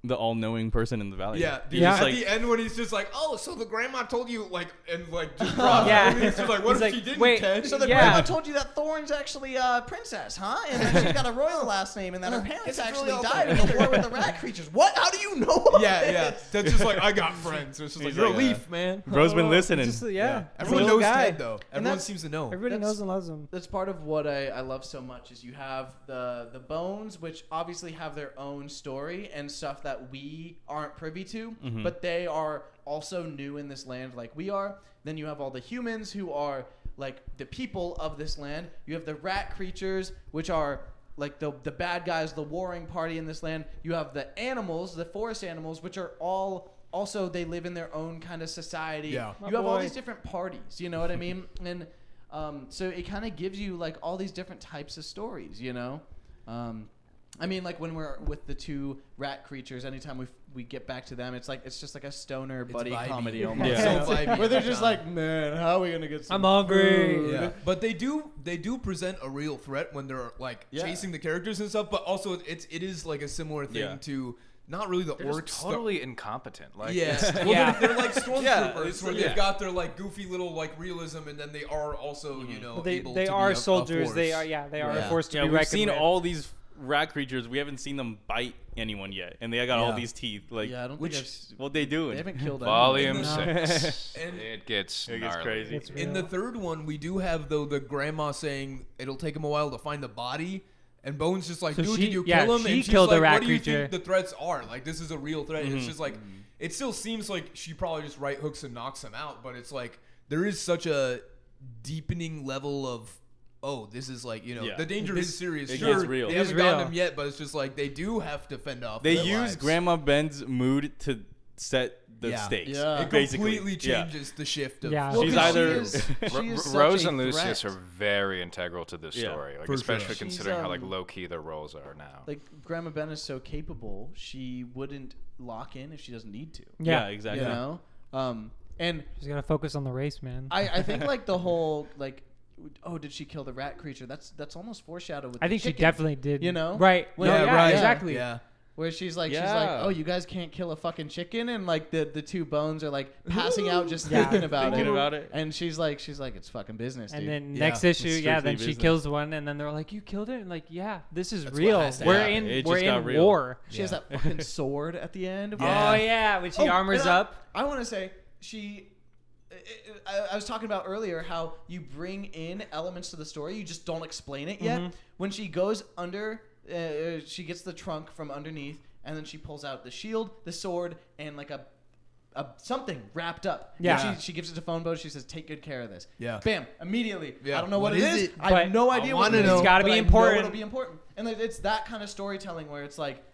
the all-knowing person in the valley. Yeah, He's Yeah. just At like, the end when he's just like, oh, so the grandma told you like, and like just drops. Yeah. He's just like, what He's if like, she didn't, wait, Ted? So the Yeah. grandma told you that Thorn's actually a princess, huh? And that she's got a royal last name, and that her parents It's actually really died in the war with the rat creatures. What? How do you know? All yeah, yeah. this? That's just like, I got friends. It's just like, He's you're like, a leaf, man. bro's been Oh, listening. just- yeah. Everyone Little knows guy. Ted though. Everyone that's- seems to know. Everybody That's- knows and loves him. That's part of what I love so much is you have the bones, which obviously have their own story and stuff that we aren't privy to, but they are also new in this land like we are. Then you have all the humans who are like the people of this land. You have the rat creatures, which are like the bad guys, the warring party in this land. You have the animals, the forest animals, which are all also they live in their own kind of society. Yeah. You have all boy. these different parties, you know what I mean? And So it kind of gives you like all these different types of stories, you know. I mean, like when we're with the two rat creatures, anytime we get back to them, it's just like a stoner buddy comedy almost. Yeah. So vibey where they're every just time. like, man, how are we gonna get some I'm hungry. food?" Yeah, but they do present a real threat when they're like chasing the characters and stuff. But also, it is like a similar thing to not really the They're orcs. just totally incompetent. Like, Yeah. They're like stormtroopers it's- where yeah. they've got their like goofy little like realism, and then they are also you know able They to are be soldiers. A They force. are they are a Yeah. force to Yeah, be we've reckoned seen with. all these rat creatures. We haven't seen them bite anyone yet, and they got all Yeah. these teeth. Like, Yeah, I don't Which- think I've, what they doing? they haven't killed Volume anyone. 6. And It gets It gets gnarly. crazy. It's in the third one, we do have though the grandma saying it'll take him a while to find the body. And Bone's just like, So dude, she- did you yeah, kill him? she And she's killed the like, rat what do you creature. think the threats are? Like, this is a real threat. And it's Mhm. just like, it still seems like she probably just right hooks and knocks him out. But it's like, there is such a deepening level of, oh, this is like, you know, Yeah. the danger is serious. it Sure, gets real. they It is haven't gotten real. him yet, but it's just like, they do have to fend off They their use lives. Grandma Ben's mood to set the stakes. Yeah. It basically. completely Yeah. changes the shift of Yeah. Well, She's 'cause either- she is such Rose a and Lucius threat. are very integral to this Yeah, story, like for especially sure. considering She's, how like low key their roles are now. Like Grandma Ben is so capable, she wouldn't lock in if she doesn't need to. Yeah, Yeah, exactly. You know, and she's gotta focus on the race, man. I think like the whole like, oh, did she kill the rat creature? That's almost foreshadowed with. I the think she chicken, definitely did. You know, right? When- No, Yeah, yeah, right. exactly. Yeah. Where she's like, Yeah. oh, you guys can't kill a fucking chicken, and like the two bones are like passing out just Yeah. thinking about Thinking it. about it. And she's like, it's fucking business, dude. And then Yeah, next it's issue, strictly then she business. kills one, and then they're like, "You killed it," and like, "Yeah, this is That's what real. has to We're happen. It we're just got in real. war." she has that fucking sword at the end. Yeah. Oh yeah, when she armors and up. I want to say I was talking about earlier how you bring in elements to the story, you just don't explain it yet. Mhm. When she goes under, she gets the trunk from underneath, and then she pulls out the shield, the sword, and like a something wrapped up. Yeah. And she gives it to Phone Boat. She says, "Take good care of this." Yeah. Bam! Immediately. Yeah. I don't know what What it is is. it? I have But no I idea what wanna it is. know. It's gotta be but I know important. it'll be important. And like, it's that kind of storytelling where it's like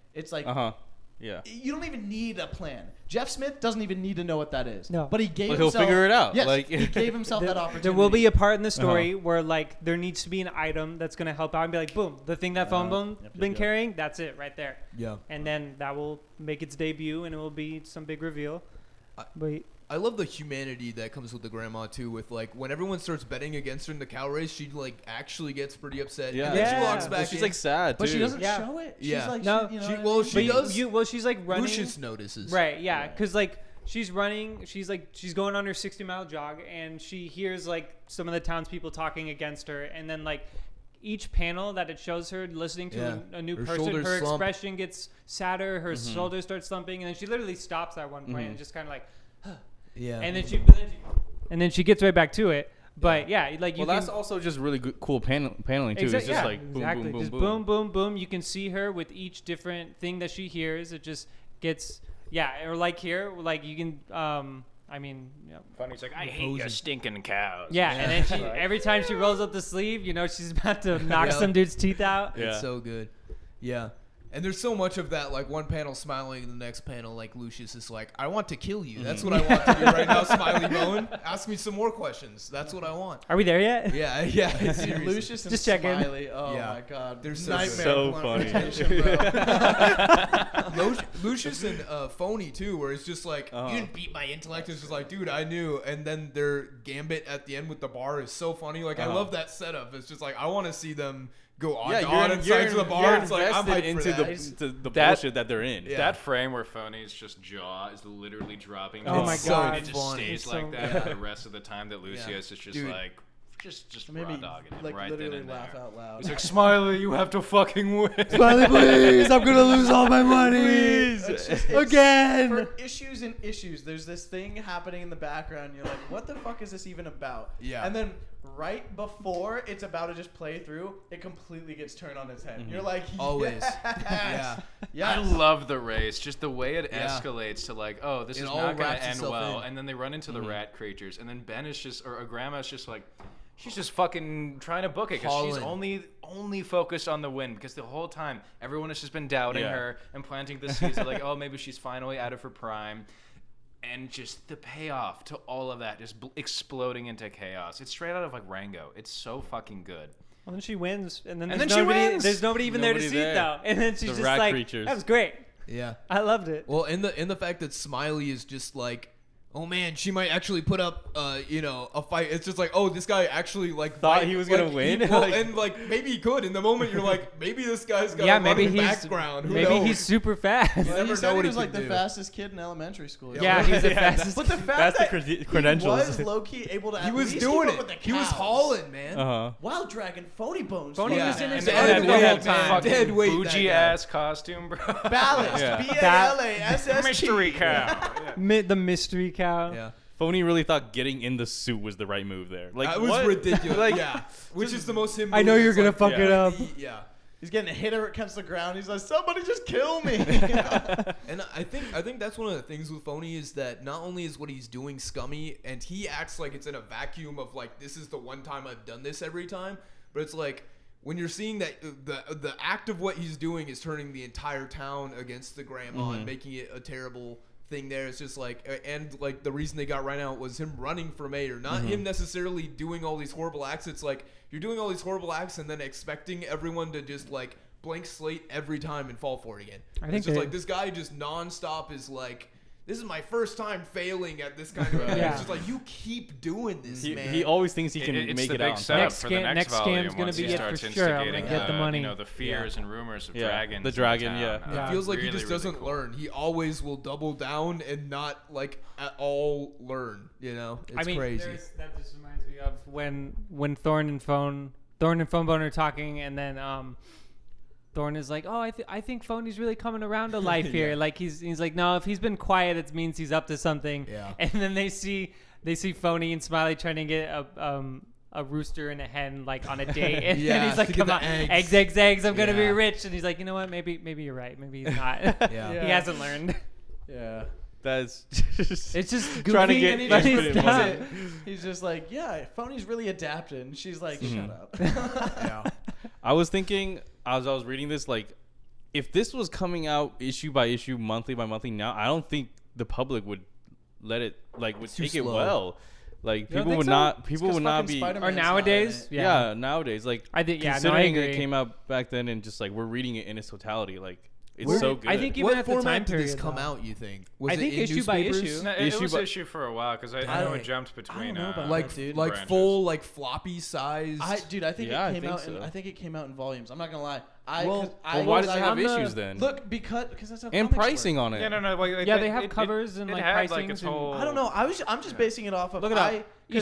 Yeah. you don't even need a plan. Jeff Smith doesn't even need to know what that is. No. But he gave But he'll himself, figure it out. Yes, Like- he gave himself that opportunity. There will be a part in the story where like there needs to be an item that's gonna help out and be like, boom, the thing that Phone Bone been carrying, that's it right there. Yeah. And then that will make its debut, and it will be some big reveal. But I love the humanity that comes with the grandma too. With like when everyone starts betting against her in the cow race, she like actually gets pretty upset. Yeah. And then she Yeah. walks back. Well, she's in. like sad too. But she doesn't Yeah. show it. She's Yeah. like, No. you know She- what I well, mean? she but does. well, she's like running. Lucius notices. Right, yeah, because like she's running, she's going on her 60-mile jog, and she hears like some of the townspeople talking against her, and then like each panel that it shows her listening to Yeah. a new Her person, shoulders her slump. expression gets sadder, her shoulders start slumping, and then she literally stops at one point and just kind of like, Yeah. and then she gets right back to it. But yeah, like you Well, can. that's also just really good, cool paneling too. It's just yeah, like boom, exactly. boom, boom, just boom. boom, boom, boom. You can see her with each different thing that she hears. It just gets, yeah, or like here, like you can, I mean, you know, Funny, it's like I hate your stinking cows. yeah, and then she every time she rolls up the sleeve, you know, she's about to knock Yeah. some dude's teeth out. Yeah. It's so good. Yeah. And there's so much of that, like one panel smiling, and the next panel, like Lucius is like, I want to kill you. That's what I want to do right now, Smiley Bone. Ask me some more questions. That's what I want. Are we there yet? Yeah, yeah. Seriously. Lucius and Just checking. Smiley. Oh Yeah. my God, They're so nightmare so funny. confrontation, bro. Lucius and Phony too, where it's just like, you didn't beat my intellect. It's just like, dude, I knew. And then their gambit at the end with the bar is so funny. Like, I love that setup. It's just like, I want to see them go on to on sides of the bar. It's like, I'm hyped into for that. the That- bullshit that they're in. Yeah. That frame where Phony's just jaw is literally dropping. Oh to my the floor, God. and it just Funny. stays It's like so- that Yeah. for the rest of the time that Lucius is just Dude. like, just raw Maybe dogging it like right then literally and laugh there. out loud. He's like, Smiley, you have to fucking win. Smiley, please! I'm gonna lose all my money. Please. Again. For issues and issues, there's this thing happening in the background. You're like, what the fuck is this even about? Yeah. And then right before it's about to just play through, it completely gets turned on its head. You're like, Always. yes. Yeah. Yes. I love the race, just the way it Yeah. escalates to like, oh, this It is all not gonna wraps end itself well, in. and then they run into the rat creatures, and then Ben is just, or Grandma's just like, she's just fucking trying to book it because she's only focused on the win because the whole time everyone has just been doubting Yeah. her and planting the seeds of like, oh, maybe she's finally out of her prime. and just the payoff to all of that, just exploding into chaos. It's straight out of like Rango. It's so fucking good. Well, then she wins, and then, she wins. There's nobody even there to Nobody see it there. though, and then she's The just rat like, creatures. "That was great. Yeah. I loved it." Well, in the fact that Smiley is just like, oh man, she might actually put up, a fight. It's just like, oh, this guy actually like Thought he was gonna win? and like maybe he could. In the moment, you're like, maybe this guy's got maybe a he's background. Who maybe knows? he's super fast. You never He said know what he he was like can the do. fastest kid in elementary school. Yeah, he's the fastest. But the fact That's the that credentials. he was low key able to. He at was least doing keep up it. with the He was cows. hauling, man. Uh-huh. Wild Dragon, Phony Bones. Phony yeah. was in his And head dead the whole weight, time. Fucking dead weight, that bougie guy. ass costume, bro. Ballast. Yeah. BALASST. Mystery cow. The mystery cow. Yeah. Phony really thought getting in the suit was the right move there. Like That was what? ridiculous. Like, yeah. Which is the most him. I know move. you're It's gonna like, fuck it up. Yeah. He's getting hit against the ground. He's like, somebody just kill me. And I think that's one of the things with Phony is that not only is what he's doing scummy, and he acts like it's in a vacuum of like this is the one time I've done this every time, but it's like when you're seeing that the act of what he's doing is turning the entire town against the grandma and making it a terrible thing there. It's just like, and like the reason they got right out was him running for mayor, not him necessarily doing all these horrible acts. It's like you're doing all these horrible acts and then expecting everyone to just like blank slate every time and fall for it again. I think it's just they- like this guy just nonstop is like, this is my first time failing at this kind of a Yeah. It's just like, you keep doing this, man. he always thinks he can It's make the it big out. setup Next for the scam- next next volume scam's gonna once be he it for starts sure. I'm gonna instigating get the money. the fears and rumors of Yeah, dragons. the in dragon, town. yeah. Yeah. It feels like Really, he just really doesn't cool. learn. He always will double down and not like at all learn. You know, it's I mean, crazy. that just reminds me of when Thorn and Phonebone are talking, and then Thorn is like, "Oh, I think Phony's really coming around to life here." Yeah. Like he's like, "No, if he's been quiet, it means he's up to something." Yeah. And then they see Phony and Smiley trying to get a rooster and a hen like on a date, and Yeah, then he's like, to get "Come the on, eggs. eggs! I'm gonna be Yeah. rich." And he's like, "You know what? Maybe you're right. Maybe he's not. Yeah. He hasn't learned." yeah. That's It's just goofy Trying to get and he but just it's does funny. it. He's just like, yeah, Phony's really adapted. And she's like, shut up. Yeah. I was thinking as I was reading this, like, if this was coming out issue by issue, monthly by monthly now, I don't think the public would let it would too take it slow. well. Like You don't people think would so? not people would not be Or nowadays, yeah. Nowadays, like I think- yeah, no, I considering agree. it came out back then and just like we're reading it in its totality, like it's Where- so good. I think even What at the format time did this period, come though. out? You think? Was I it think in issue by newspapers? issue. No, it Issue was by- issue for a while because I know it jumped between know about Like that, dude. like branches. full like floppy size. I think Yeah, I it came think out. so. I think it came out in volumes. I'm not gonna lie. Well, why does it have on the- issues then? Look because that's how and comics pricing work. on it. Yeah, no. Like, Yeah, they have covers and, it like, had, pricings its and- whole. I don't know. I'm just basing it off of. Look it up. You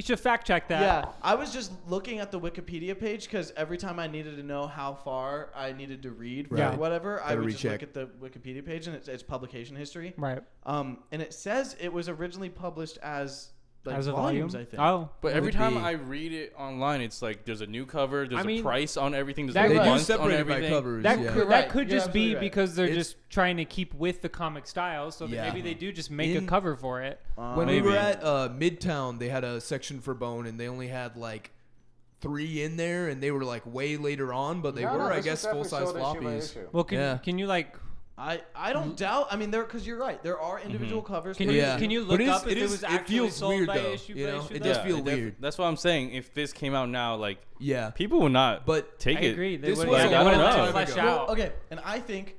should fact check that. Yeah, I was just looking at the Wikipedia page because every time I needed to know how far I needed to read for Right. whatever, I Gotta would just recheck. look at the Wikipedia page and it's publication history. Right. And it says it was originally published as like As a volumes, volume. I think. Oh. But Would every it time be- I read it online, it's like there's a new cover, there's I mean, a price on everything, there's that- a They do month on separate it by everything. covers. That Yeah. could, You're that right. could You're just be absolutely right. because they're It's- just trying to keep with the comic style, so that Yeah. maybe they do just make a In- cover for it. When Maybe. we were at Midtown, they had a section for Bone, and they only had like 3 in there, and they were like way later on, but they were, I guess, full size floppies. Well, Yeah. can you like I don't doubt. I mean, because you're right. There are individual covers. can but you Yeah. can you But look it is- up if it it is- was it actually feels sold weird, by though, issue you by know? issue? It though? does feel it weird. That's what I'm saying. If this came out now, like Yeah. people would not But take I it. agree. They This would was yeah, a they long wouldn't let time it flesh ago. out. Well, okay, and I think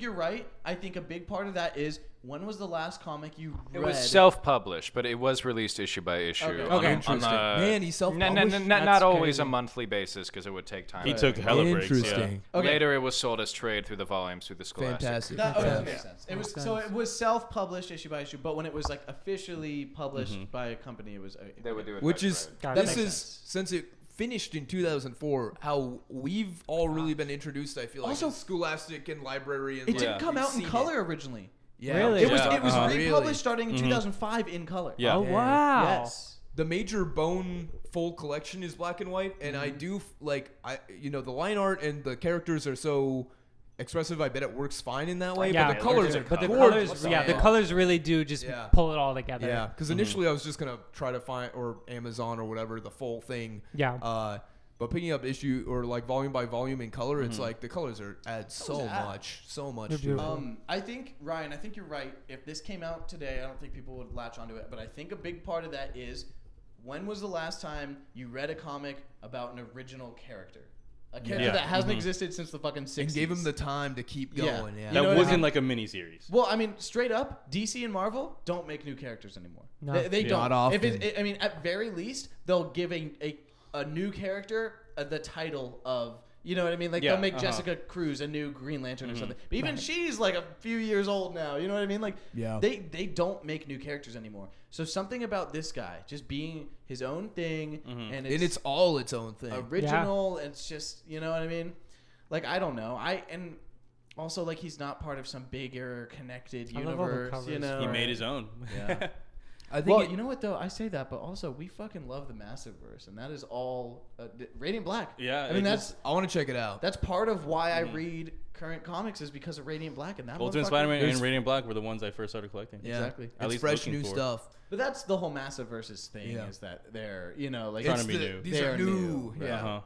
you're right. I think a big part of that is when was the last comic you read? It was self-published, but it was released issue by issue. Okay. on Okay. a- on Interesting. the- Man, he self-published? Not That's always crazy. a monthly basis because it would take time. He to took make. hella breaks. Yeah. Interesting. Okay. Later, it was sold as trade through the volumes through the Scholastic. Fantastic. That Yeah. makes sense. It was Makes so sense. it was self-published issue by issue, but when it was like officially published by a company, it was. They would do it. Which by is trade. Got it. this That is makes sense. since it finished in 2004, how we've all really been introduced. I feel like Also- in Scholastic and library and It like, didn't come we've out in seen color originally. Yeah, Really? It was Yeah. it was Uh-huh. republished starting in 2005 in color. Yeah. Oh Yeah. wow. Yes. The major Bone full collection is black and white, and I do the line art and the characters are so expressive. I bet it works fine in that way. Yeah, but the colors are but the gorgeous. colors, yeah, the colors really do just Yeah. pull it all together. Yeah, because initially I was just gonna try to find or Amazon or whatever the full thing. Yeah. But picking up issue or like volume by volume in color, it's like the colors add so much to it. I think, Ryan, I think you're right. If this came out today, I don't think people would latch onto it. But I think a big part of that is, when was the last time you read a comic about an original character? A character that hasn't existed since the fucking 60s. And gave him the time to keep going. Yeah. That wasn't like a mini-series. Well, I mean, straight up, DC and Marvel don't make new characters anymore. No. They don't. Not often. I mean, at very least, they'll give a new character the title of, you know what I mean? Like, they'll make Jessica Cruz a new Green Lantern or something. But even she's like a few years old now. You know what I mean? Like, they don't make new characters anymore. So something about this guy just being his own thing, and it's all its own thing. Original. It's just, you know what I mean? Like, I don't know. And also, like, he's not part of some bigger connected universe. You know, he made his own. Yeah. I think you know what though? I say that, but also we fucking love the Massiveverse, and that is all Radiant Black. Yeah, I mean I want to check it out. That's part of why I read current comics is because of Radiant Black, and that Ultimate Spider-Man and Radiant Black were the ones I first started collecting. Yeah, exactly. It's fresh new stuff. But that's the whole Massiveverse thing is that they're, you know, like trying to be new. These are new. Yeah.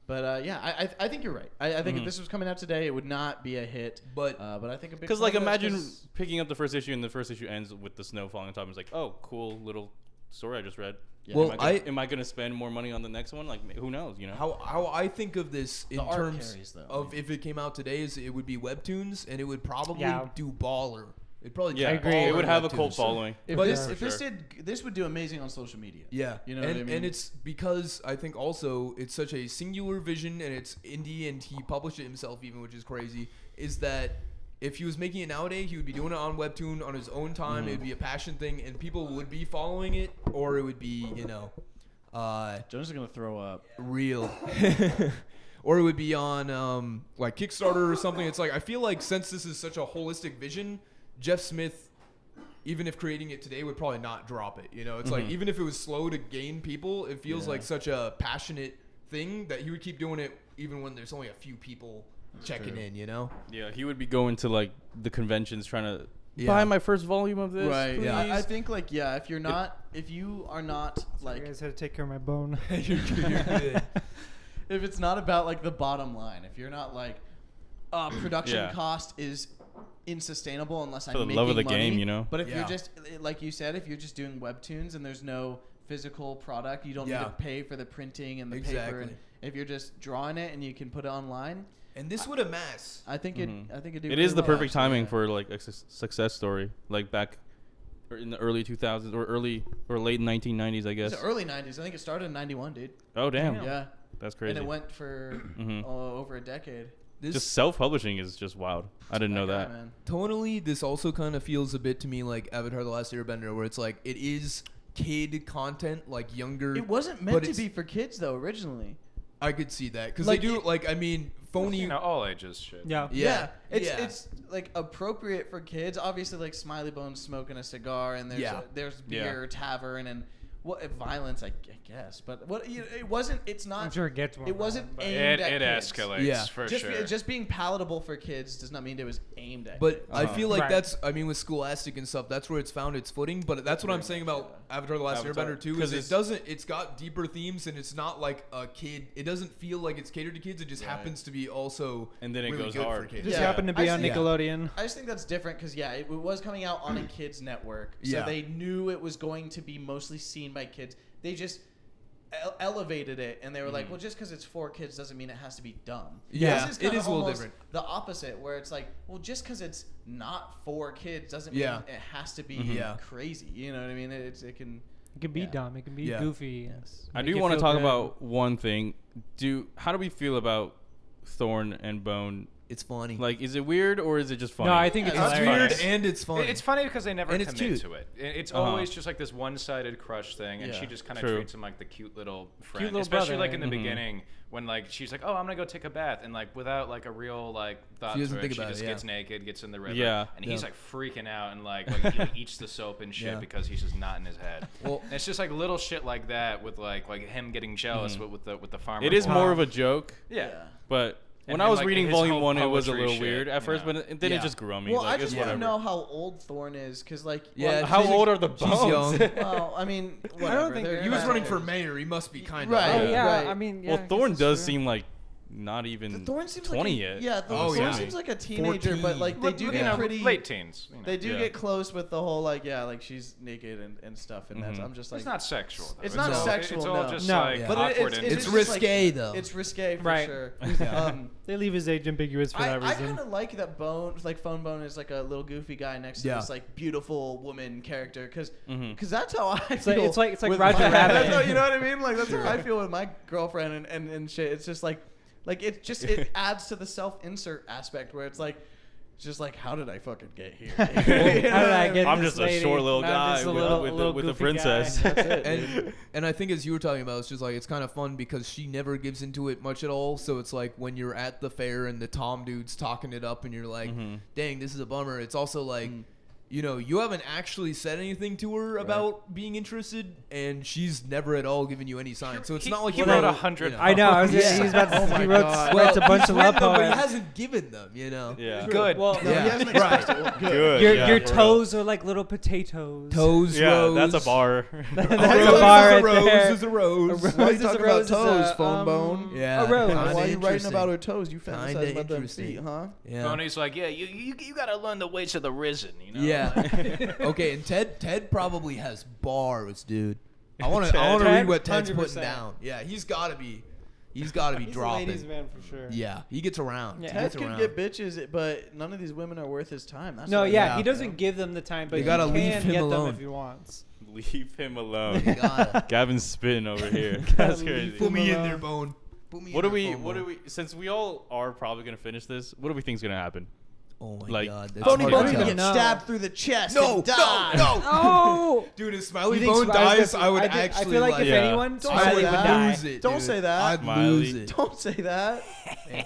I think you're right. I think if this was coming out today, it would not be a hit. But I think a big because like imagine picking up the first issue and the first issue ends with the snow falling on top. And it's like, oh, cool little story I just read. Yeah. Well, am I gonna spend more money on the next one? Like, who knows? You know how I think of this in terms of if it came out today is it would be webtoons and it would probably do baller. It'd probably I agree. It would have a cult following. If this would do amazing on social media. Yeah, you know what I mean. And it's because I think also it's such a singular vision and it's indie and he published it himself even, which is crazy. Is that if he was making it nowadays, he would be doing it on Webtoon on his own time. It would be a passion thing, and people would be following it, or it would be, you know, Jonas is gonna throw up. Real. Or it would be on like Kickstarter or something. It's like I feel like since this is such a holistic vision, Jeff Smith, even if creating it today, would probably not drop it. You know, it's like even if it was slow to gain people, it feels like such a passionate thing that he would keep doing it even when there's only a few people checking in, you know? Yeah, he would be going to like the conventions trying to buy my first volume of this. Right. Please. Yeah. I think like if you are not like I guys had to take care of my bone. You're good. If it's not about like the bottom line, if you're not like production cost is insustainable unless I'm making money. For the love of the game, you know. But if you're just like you said, if you're just doing webtoons and there's no physical product, you don't need to pay for the printing and the paper. And if you're just drawing it and you can put it online. And this would amass. I think it it is the perfect timing for like a success story, like back in the early 2000s or late 1990s, I guess. It's the early 90s. I think it started in 91, dude. Oh damn. Yeah. That's crazy. And it went for over a decade. Just self-publishing is just wild. I didn't know that. Man. Tonally, this also kind of feels a bit to me like Avatar: The Last Airbender, where it's like it is kid content, like younger. It wasn't meant to be for kids though originally. I could see that because like they do like I mean phony. You know, all ages shit. Yeah. It's like appropriate for kids. Obviously, like Smiley Bones smoking a cigar and there's beer tavern and violence, I guess. But it wasn't. It's not. I'm sure it gets more. It wasn't violent, aimed at it kids. escalates for sure. Just being palatable for kids does not mean it was aimed at. But kids. I feel like that's. I mean, with Scholastic and stuff, that's where it's found its footing. But that's what I'm saying about Avatar: The Last Airbender too. Because it doesn't. It's got deeper themes and it's not like a kid. It doesn't feel like it's catered to kids. It just happens to be also. And then it really goes good hard. For kids. Just happened to be on Nickelodeon. I just think that's different because it was coming out on a kids network, so they knew it was going to be mostly seen by kids. They just elevated it, and they were like, well, just because it's for kids doesn't mean it has to be dumb. Yeah, this is it is a little different. The opposite, where it's like, well, just because it's not for kids doesn't mean it has to be crazy. You know what I mean? It can be dumb. It can be goofy. Yes. I do want to talk about one thing. How do we feel about Thorn and Bone? It's funny. Like, is it weird or is it just funny? No, I think it's weird and it's funny. It's funny because they never commit cute. to it. It's always just like this one-sided crush thing, and she just kind of treats him like the cute little friend. Cute little especially brother. like in the beginning when like she's like, "Oh, I'm gonna go take a bath," and like without like a real like thought to it, she just gets naked, gets in the river, and he's like freaking out and like he eats the soap and shit because he's just not in his head. Well, and it's just like little shit like that with like him getting jealous with the farmer. It is more of a joke. Yeah. But And when I was like, reading his Volume whole 1, it was a poetry little shit, weird at first, yeah. but then it just grew on me. Well, like, I just it's want to whatever. know how old Thorn is, because like, Yeah, How she's- old are the she's bones? young. well, I mean, whatever. think they're He was not running for characters. mayor. He must be kind of Right. Oh yeah, Right. I mean, yeah, Well, I guess Thorn that's does true. seem like not even Thorn seems 20 like yet. Yeah, Oh, Thorn yeah. seems like a teenager, but like they do You get know, pretty late teens. You know. They do Yeah. get close with the whole like like she's naked and stuff, and that's I'm just like It's not sexual. Though. It's not all, sexual, It's all no. just No. like Yeah. But awkward. it's It's just risque, like, though. It's risque for Right. sure. They leave his age ambiguous for I that reason. kind of like that Phone Bone is like a little goofy guy next to Yeah. this like beautiful woman character, because Mhm. that's how I like- feel. it's like with Roger my- Rabbit. that's how- you know what I mean? Like that's how I feel with my girlfriend and shit. It's just like it adds to the self-insert aspect where it's just like, how did I fucking get here? How did I get I'm this just a lady? short little Not guy just a with, little- with, little with a goofy princess. guy. That's it, dude. And I think as you were talking about, it's just like it's kind of fun because she never gives into it much at all. So it's like when you're at the fair and the Tom dude's talking it up and you're like, dang, this is a bummer. It's also like, you know, you haven't actually said anything to her about being interested, and she's never at all given you any sign. So it's not like he you wrote wrote 100. I know. I was Yeah. he's about to, Oh my he wrote, God. writes a bunch he's of love written them, but he poems. hasn't given them, you know. Yeah. Good. Well, No, he hasn't expressed it. Well, good. Good. your yeah, toes are like little potatoes. Toes, Yeah, rose. that's a bar. That's A a rose bar is right a rose there. is a rose. A Why are you is a talking rose about is toes, a, Phone Bone? Yeah. A rose. kinda Why are you writing interesting. about her toes? You fantasize Kinda about them interesting. feet, huh? Yeah. Tony's like, yeah, you gotta learn the ways of the risen. You know. Yeah. Okay, and Ted probably has bars, dude. I want to Ted? read what Ted's 100%. putting down. Yeah, he's got to be He's dropping. a ladies' man for sure. Yeah, he gets around. Yeah. He Ted gets could around. get bitches, but none of these women are worth his time. That's No, what I yeah, think, he doesn't you know? give them the time, but You he gotta can leave him get alone. them if he wants. Leave him alone. You gotta. Gavin's spitting over here. That's crazy. Put me in there, Bone. Put me What in do there, we? What do we? Since we all are probably gonna finish this, what do we think's gonna happen? Oh my like, god. That's Phony hard Bone to can tell. get No. stabbed through the chest No, and die. no. Oh! Dude, if You Smiley think Bone Smiley- dies, I would I actually feel like if Yeah. anyone, Don't Smiley say would that. die. lose it. Don't dude. say that. I'd Smiley. lose it. Don't say that.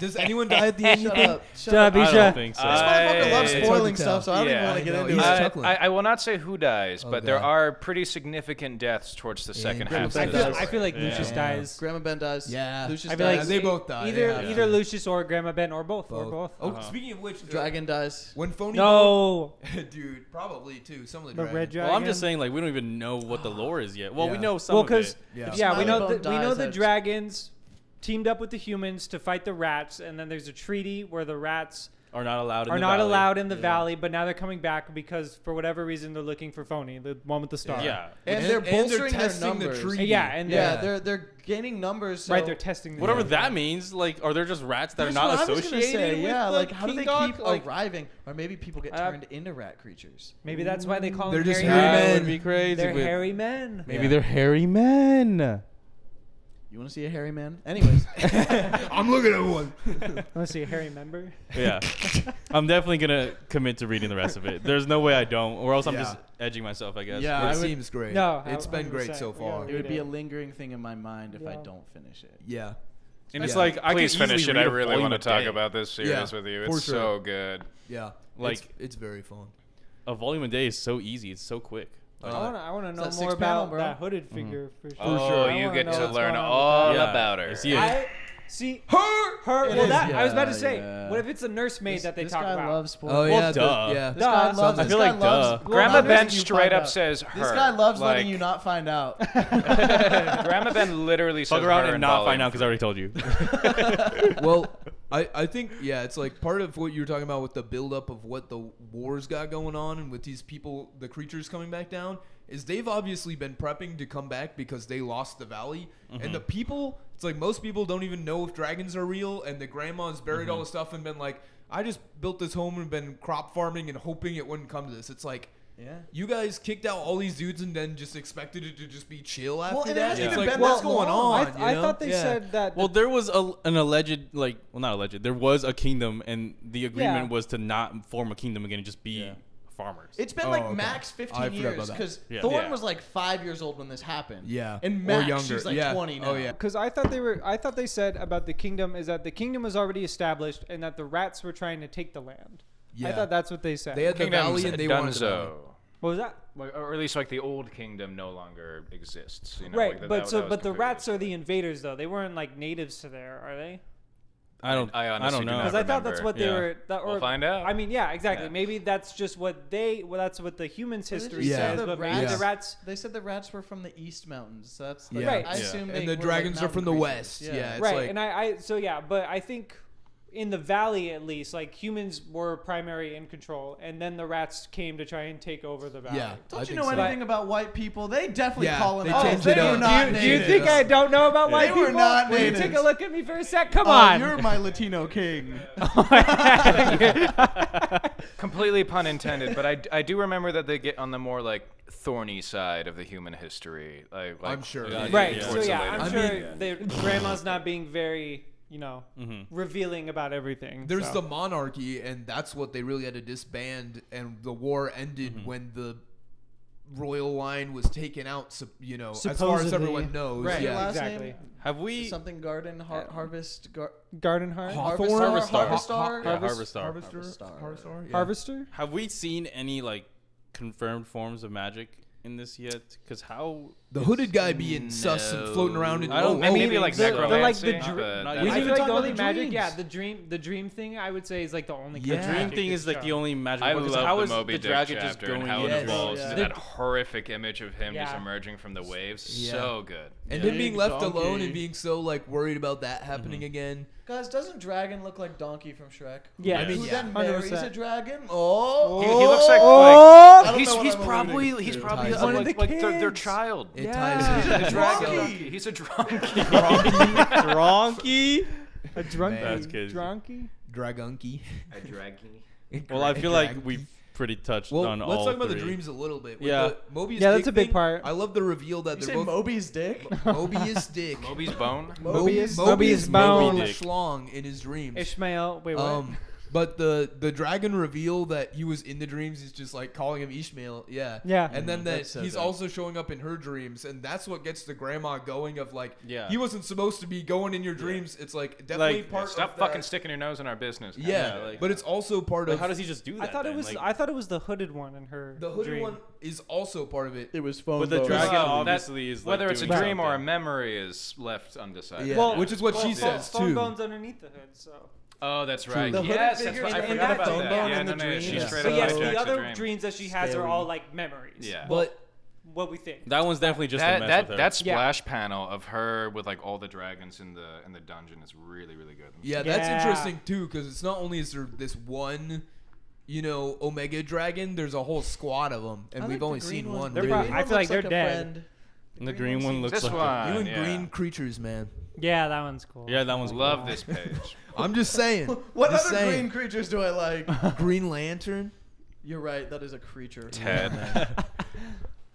Does anyone die at the end? Shut you think? up. Shut up, I Isha. don't think so. This motherfucker loves It's hard spoiling to tell. stuff, so I don't even Yeah, want to I get know, into he's it. chuckling. I will not say who dies, but there Okay. are pretty significant deaths towards the second Grandma half. Ben of dies. this. I feel like Yeah. Lucius dies. Grandma Ben dies. Yeah. Lucius I feel like dies. they both die. Either They have either to. Lucius or Grandma Ben or both. Or both. Oh, speaking of which, Dragon dies. when Phony No. Bone, dude, probably too. Some of the, The dragons. red dragon. Well, I'm just saying, like, we don't even know what the lore is yet. Well, we Yeah. know some Well, of because it. Yeah. yeah, we Smiley know Bone we know dies the at- dragons teamed up with the humans to fight the rats, and then there's a treaty where the rats Are not allowed. In are the not valley. allowed in the valley, but now they're coming back because for whatever reason they're looking for Phony, the one with the star. Yeah. And they're bolstering their testing the numbers. treaty. Yeah, and Yeah, they're they're gaining numbers. So right. They're testing. the Whatever numbers. that means, like, are there just rats that That's are not what I was gonna associated say. with Yeah, the like how do king they dog? keep Like, arriving? Or maybe people get Uh, turned into rat creatures. Maybe that's why they call They're them just hairy hairy men. men. would be crazy. They're but hairy men. Maybe Yeah. they're hairy men. You want to see a hairy man? Anyways, I'm looking at one. Want to see a hairy member? Yeah. I'm definitely gonna commit to reading the rest of it. There's no way I don't, or else I'm Yeah. just edging myself, I guess. Yeah, It I would- seems great. No, it's been great 100%. so We far. gotta it would be a read lingering thing in my mind if I Yeah. don't finish it. Yeah. And it's Yeah. like I Please could finish easily it. I read a really volume want to a talk day. about this series Yeah, with you. for It's sure. so good. Yeah. Like- it's very fun. A volume a day is so easy. It's so quick. I want to know that more six panel, about bro? that hooded figure for sure. Oh, sure. I you wanna get know to what's learn going on with all that. Yeah. about her. I see it. I see Her. her. It Well, is, that I was about to yeah, say. yeah. What if it's a nursemaid that they this talk guy about? loves sports. Oh Well, yeah. duh. Yeah. This guy Duh. loves. I This feel guy like loves. duh. well, Grandma not Ben letting you straight find up out. says her. This guy loves like, letting you not find out. Grandma Ben literally says Fuck around her and in not volume find out because I already told you. Well, I think yeah, it's like part of what you were talking about with the buildup of what the wars got going on and with these people, the creatures coming back down, is they've obviously been prepping to come back because they lost the valley, and the people, it's like most people don't even know if dragons are real, and the grandma's buried all the stuff and been like, I just built this home and been crop farming and hoping it wouldn't come to this. It's like, Yeah. you guys kicked out all these dudes and then just expected it to just be chill after Well, it that. hasn't It's even like, been what's that going long. on? I you know? thought they Yeah. said that. Well, there was an alleged, like, well, not alleged. There was a kingdom, and the agreement Yeah. was to not form a kingdom again and just be farmers. It's been Oh, like okay. max I 15 forgot years about that. because Yeah. Thorn Yeah. was like 5 years old when this happened. Yeah. And Or Max, younger. she's like Yeah. 20 now. Oh, yeah. Because I thought they said about the kingdom is that the kingdom was already established and that the rats were trying to take the land. I Yeah. thought that's what they said. They had the Kingdom's valley and they wanted the valley. Dunzo. What was that? Like, or at least like the old kingdom no longer exists. You know, Right, like but that was the completely rats are the destroyed. invaders though. They weren't like natives to there, are they? I honestly don't do know. not Because I thought that's remember. what they Yeah. were. We'll find out. I mean, yeah, exactly. Yeah. Maybe that's just what that's what the humans' Well, they history just Yeah. said says. the But maybe the rats- rats. They said the rats were from the East Mountains. So that's like, Yeah. Right. I Yeah. assume And they the were, dragons like, are from the mountain west. creatures. Yeah. It's Right, like, and I so yeah, but I think in the valley at least, like humans were primary in control, and then the rats came to try and take over the valley. yeah. I Don't you think know so. anything about white people? They definitely Yeah, call them they out. changed They it were up. not Do you natives. think I don't know about white They people? were not Will you natives. take a look at me for a sec? Come Oh, on. you're my Latino king. Completely pun intended, but I do remember that they get on the more like thorny side of the human history. Like I'm sure. Right. Yeah. So Towards the yeah, later I'm I sure mean- grandma's not being very, Mm-hmm. revealing about everything. There's so. the monarchy, and that's what they really had to disband, and the war ended when the royal line was taken out. So, as far as Supposedly. everyone knows, Right. Your yeah. last exactly. name? Have we? Something garden harvest Garden heart. Hawthorne? Harvestar. Harvestar. Yeah, Harvestar. Harvestar. Harvestar. Yeah. Harvester. Have we seen any like confirmed forms of magic in this yet? Because how The hooded guy being sus and floating around in I don't- maybe like They're like the necromancy, dr- but Not that's- yet. I We feel like talk the about only the magic, dreams. yeah, the dream thing, I would say is like the only. Yeah. kind of dream magic thing that's is like the shown. only magic? I because love how the is Moby the Dick dragon chapter just going and how it Yes. evolves Yeah. to that horrific image of him just Yeah. emerging from the waves. Yeah. So good. And Yeah. him being Big left donkey. alone and being so like worried about that happening again. Guys, doesn't Dragon look like Donkey from Shrek? Yeah, I mean, Who yeah. then marries 100%. a dragon? Oh, He looks like, I don't he's know what he's I'm probably alluding he's to. probably Ties One of like, the like their kids. child. It Yeah. ties He's in. a dragon. He's a drunk. Dronky. A drunkie. That's crazy. Drunkie. Dragunky. A dragon. Well, I feel like we've pretty touched Well, on let's all talk about the three. dreams a little bit. With Yeah. the Mobius Yeah, that's Dick a big thing, part. I love the reveal that You they're say both Moby's dick? Mobius Dick. Moby's bone. Mobius Mobius bone. Dick. schlong in his dreams. Ishmael. Wait, what? But the dragon reveal that he was in the dreams is just like calling him Ishmael. Yeah. Yeah. And then that That's so he's dope. also showing up in her dreams, and that's what gets the grandma going. Of like, Yeah. he wasn't supposed to be going in your dreams. It's like definitely Like, part. Stop of fucking that. sticking your nose in our business. guys. Yeah, Yeah, like- but it's also part Like, of. how does he just do that? I thought it then? was. Like, I thought it was the hooded one in her. the hooded dream. one is also part of it. It was phone. but the bones. dragon Well, obviously is like Whether it's a doing dream or a something. memory is left undecided. Yeah, Well, which is what she well, says phone too. bone's underneath the hood, so. Oh, that's right. The hooded Yes, that's figure right. I in forgot that about phone that. bone Yeah, in the no, dream. she Yeah. straight But up yes, hijacks the other dream. dreams that she has are all like memories. Yeah. But What we think. That one's definitely just a That mess that with her. that splash panel of her with like all the dragons in the dungeon is really really good. yeah, that's Yeah. interesting too, because it's not only is there this one, Omega dragon. There's a whole squad of them, and I we've like only the green seen one. one. They're really. probably- I feel like they're a dead. friend. And the green one looks This like one. You and yeah. green creatures, man. Yeah, that one's cool. Yeah, that one's Love cool. this page. I'm just saying. What just other saying. green creatures do I like? Green Lantern. You're right. That is a creature. Ted.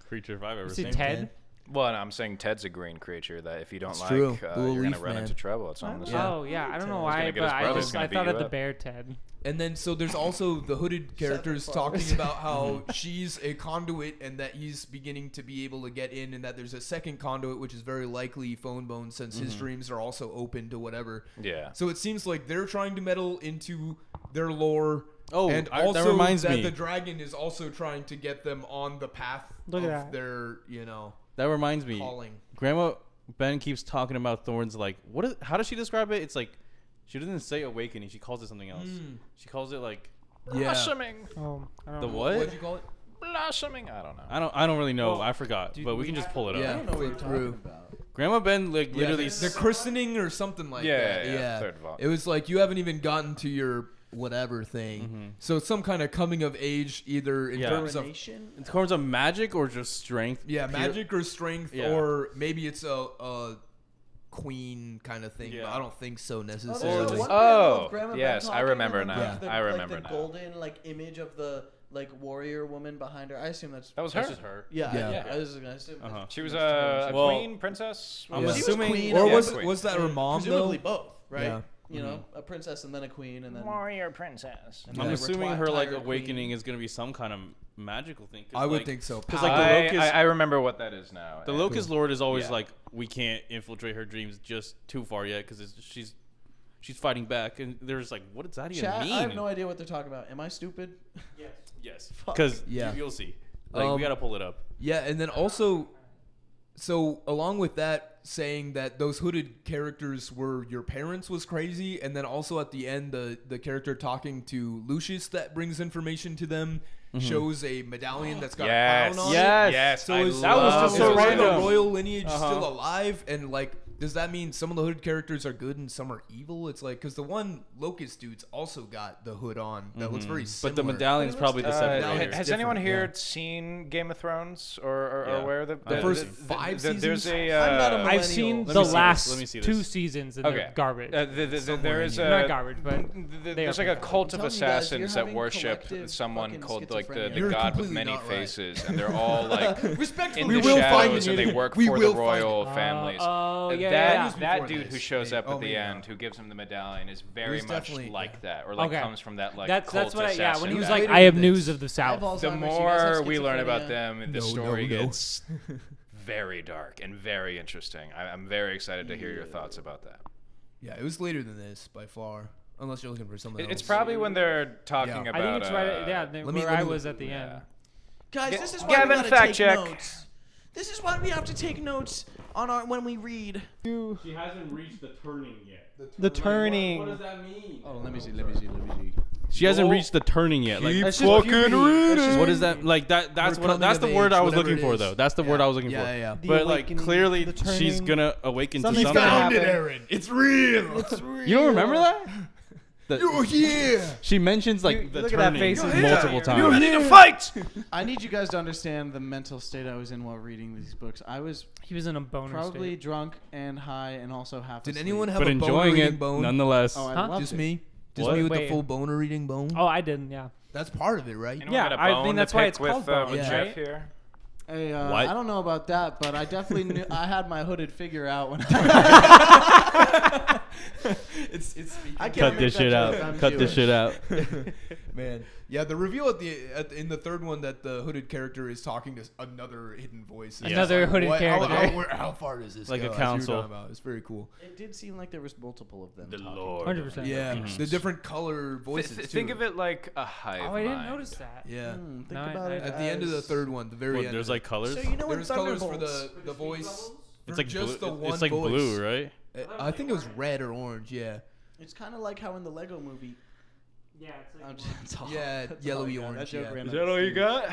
creature if I've ever You see seen. Ted? Well, I'm saying Ted's a green creature that if you don't It's like, true. The you're leaf gonna run man. into trouble. It's on the Yeah. Oh yeah, I don't know He's why, gonna get but his I brother's just gonna I beat thought you of the up. bear Ted. And then so there's also the hooded characters Seven talking Farms. about how she's a conduit and that he's beginning to be able to get in, and that there's a second conduit which is very likely Phone Bone, since his dreams are also open to whatever. Yeah. So it seems like they're trying to meddle into their lore. Oh, and that also reminds that me. the dragon is also trying to get them on the path Look of at that. their, That reminds me. calling. Grandma Ben keeps talking about thorns. Like, how does she describe it? It's like she doesn't say awakening. She calls it something else. She calls it like Yeah. Blossoming. I don't the know. what? What'd you call it? Blossoming. I don't know. I don't really know. Well, I forgot. dude, But we we can just have- pull it up. Yeah. I don't know what you're True. talking about. Grandma Ben like Yeah, literally. they're christening or something like Yeah, that. yeah, third vault. It was like you haven't even gotten to your whatever thing. Mm-hmm. So it's some kind of coming of age, either in Yeah. terms of Coronation? in terms of magic or just strength. yeah, Pure- magic or strength, Yeah. or maybe it's a queen kind of thing. Yeah. But I don't think so Oh, necessarily. there's a one Oh, panel of Grandma Ben yes, I talking remember and now. like the, I remember like the now. golden image of the warrior woman behind her. I assume that's That was That's her. just her. yeah. Yeah. I was gonna assume. Uh-huh. She was that's a Well, queen, princess. I'm Yeah. She was assuming. queen, Or yeah, was queen. was that her mom presumably though? both, right? Yeah. You know, a princess and then a queen and then. Warrior princess. and I'm then a assuming her like retired awakening queen. is gonna be some kind of magical thing. 'cause, I would like, think so. Because like the locust, I remember what that is now. the locust lord is always Yeah. like, we can't infiltrate her dreams just too far yet because she's fighting back, and there's like, what does that even Chat, mean? I have no idea what they're talking about. Am I stupid? Yes, Fuck. because Yeah. you'll see. Like Um, we gotta pull it up. Yeah, and then also So along with that, saying that those hooded characters were your parents was crazy, and then also at the end, the character talking to Lucius that brings information to them shows a medallion that's got a crown on it. Yes. So I is, that was just so is random. the royal lineage still alive? And like, does that mean some of the hood characters are good and some are evil? It's like, because the one Locust dude's also got the hood on that looks very similar. But the medallion's probably the separator. Has anyone here seen Game of Thrones or aware of The first 5 seasons? There's a. I'm not a I've seen Let the me see last this. Let me see this. 2 seasons and they're garbage. There is Not garbage, but there's are like a pretty cult I'm of telling you guys, assassins you're that having worship collective someone fucking called like the schizophrenia. god with completely many not right. faces, and they're all like Respectfully, in We the will find shadows, it. and they work We for the will find royal it. families. yeah. That before dude this. who shows up Oh, at the maybe end, not. who gives him the medallion, is very was much definitely- like that, or like Okay. comes from that like that's cult what assassin. when he was that. like, Later I have than news this. of the South. The Alzheimer's, you guys have more we learn about schizophrenia. them, the No, story no, no. gets very dark and very interesting. I'm very excited to hear your thoughts about that. Yeah, it was later than this by far. Unless you're looking for something else. It's probably when they're talking Yeah. about. I think it's right. Yeah, let me where I look- was at the yeah. end. Guys, Ga- this is why Gavin, we gotta fact take check. notes. This is why we have to take notes on our when we read. She hasn't reached the turning yet. The turning. What does that mean? Oh, let me see. She hasn't reached the turning yet. Like, That's just puberty. what is that? Like that's We're what. That's the coming of word age, I was whatever looking it for, is. though. That's the word I was looking for. Yeah. The But like awakening, clearly, the she's turning. gonna awaken to Something's something. gonna Found it, happen. Aaron. It's real. It's real. You don't remember that? You're here. She mentions like You the look at that turning face. multiple You're times. ready to fight. I need you guys to understand the mental state I was in while reading these books. I was He was in a boner probably state. drunk and high and also half Did asleep. anyone have But a enjoying boner it reading bone? nonetheless. Oh, I Huh? loved Just it. me. Just What? me with Wait. the full boner reading bone. Oh, I didn't. Yeah. That's part of it, right? Anyone Yeah, got a I bone think to that's why pick it's with, called bone, with Yeah. Jeff right? here? Hey, What? I don't know about that, but I definitely knew I had my hooded figure out when it's speaking. I can't Cut make this that shit joke, out. I'm Cut this Jewish. shit out. Man, yeah. The reveal in the third one that the hooded character is talking to another hidden voice. It's Another like, hooded what- character. How far does this Like go? a As you were council. talking about. It's very cool. It did seem like there was multiple of them. The talking. Lord. 100%. Yeah, the different color voices. Think too. of it like a hive Oh, I didn't mind. notice that. Yeah. Think No, about I- it At the end of the as- third one, the very What, end. there's of like colors. So you know when there's colors for Thunderbolts. the voice. It's for like just blue. the one It's like voice. blue, right? I think it was red or orange. Yeah. It's kind of like how in the Lego movie. Yeah, it's I'm like that's all- Yeah, that's yellowy all I got. orange, That joke yeah. ran Is out that of all you steam. got?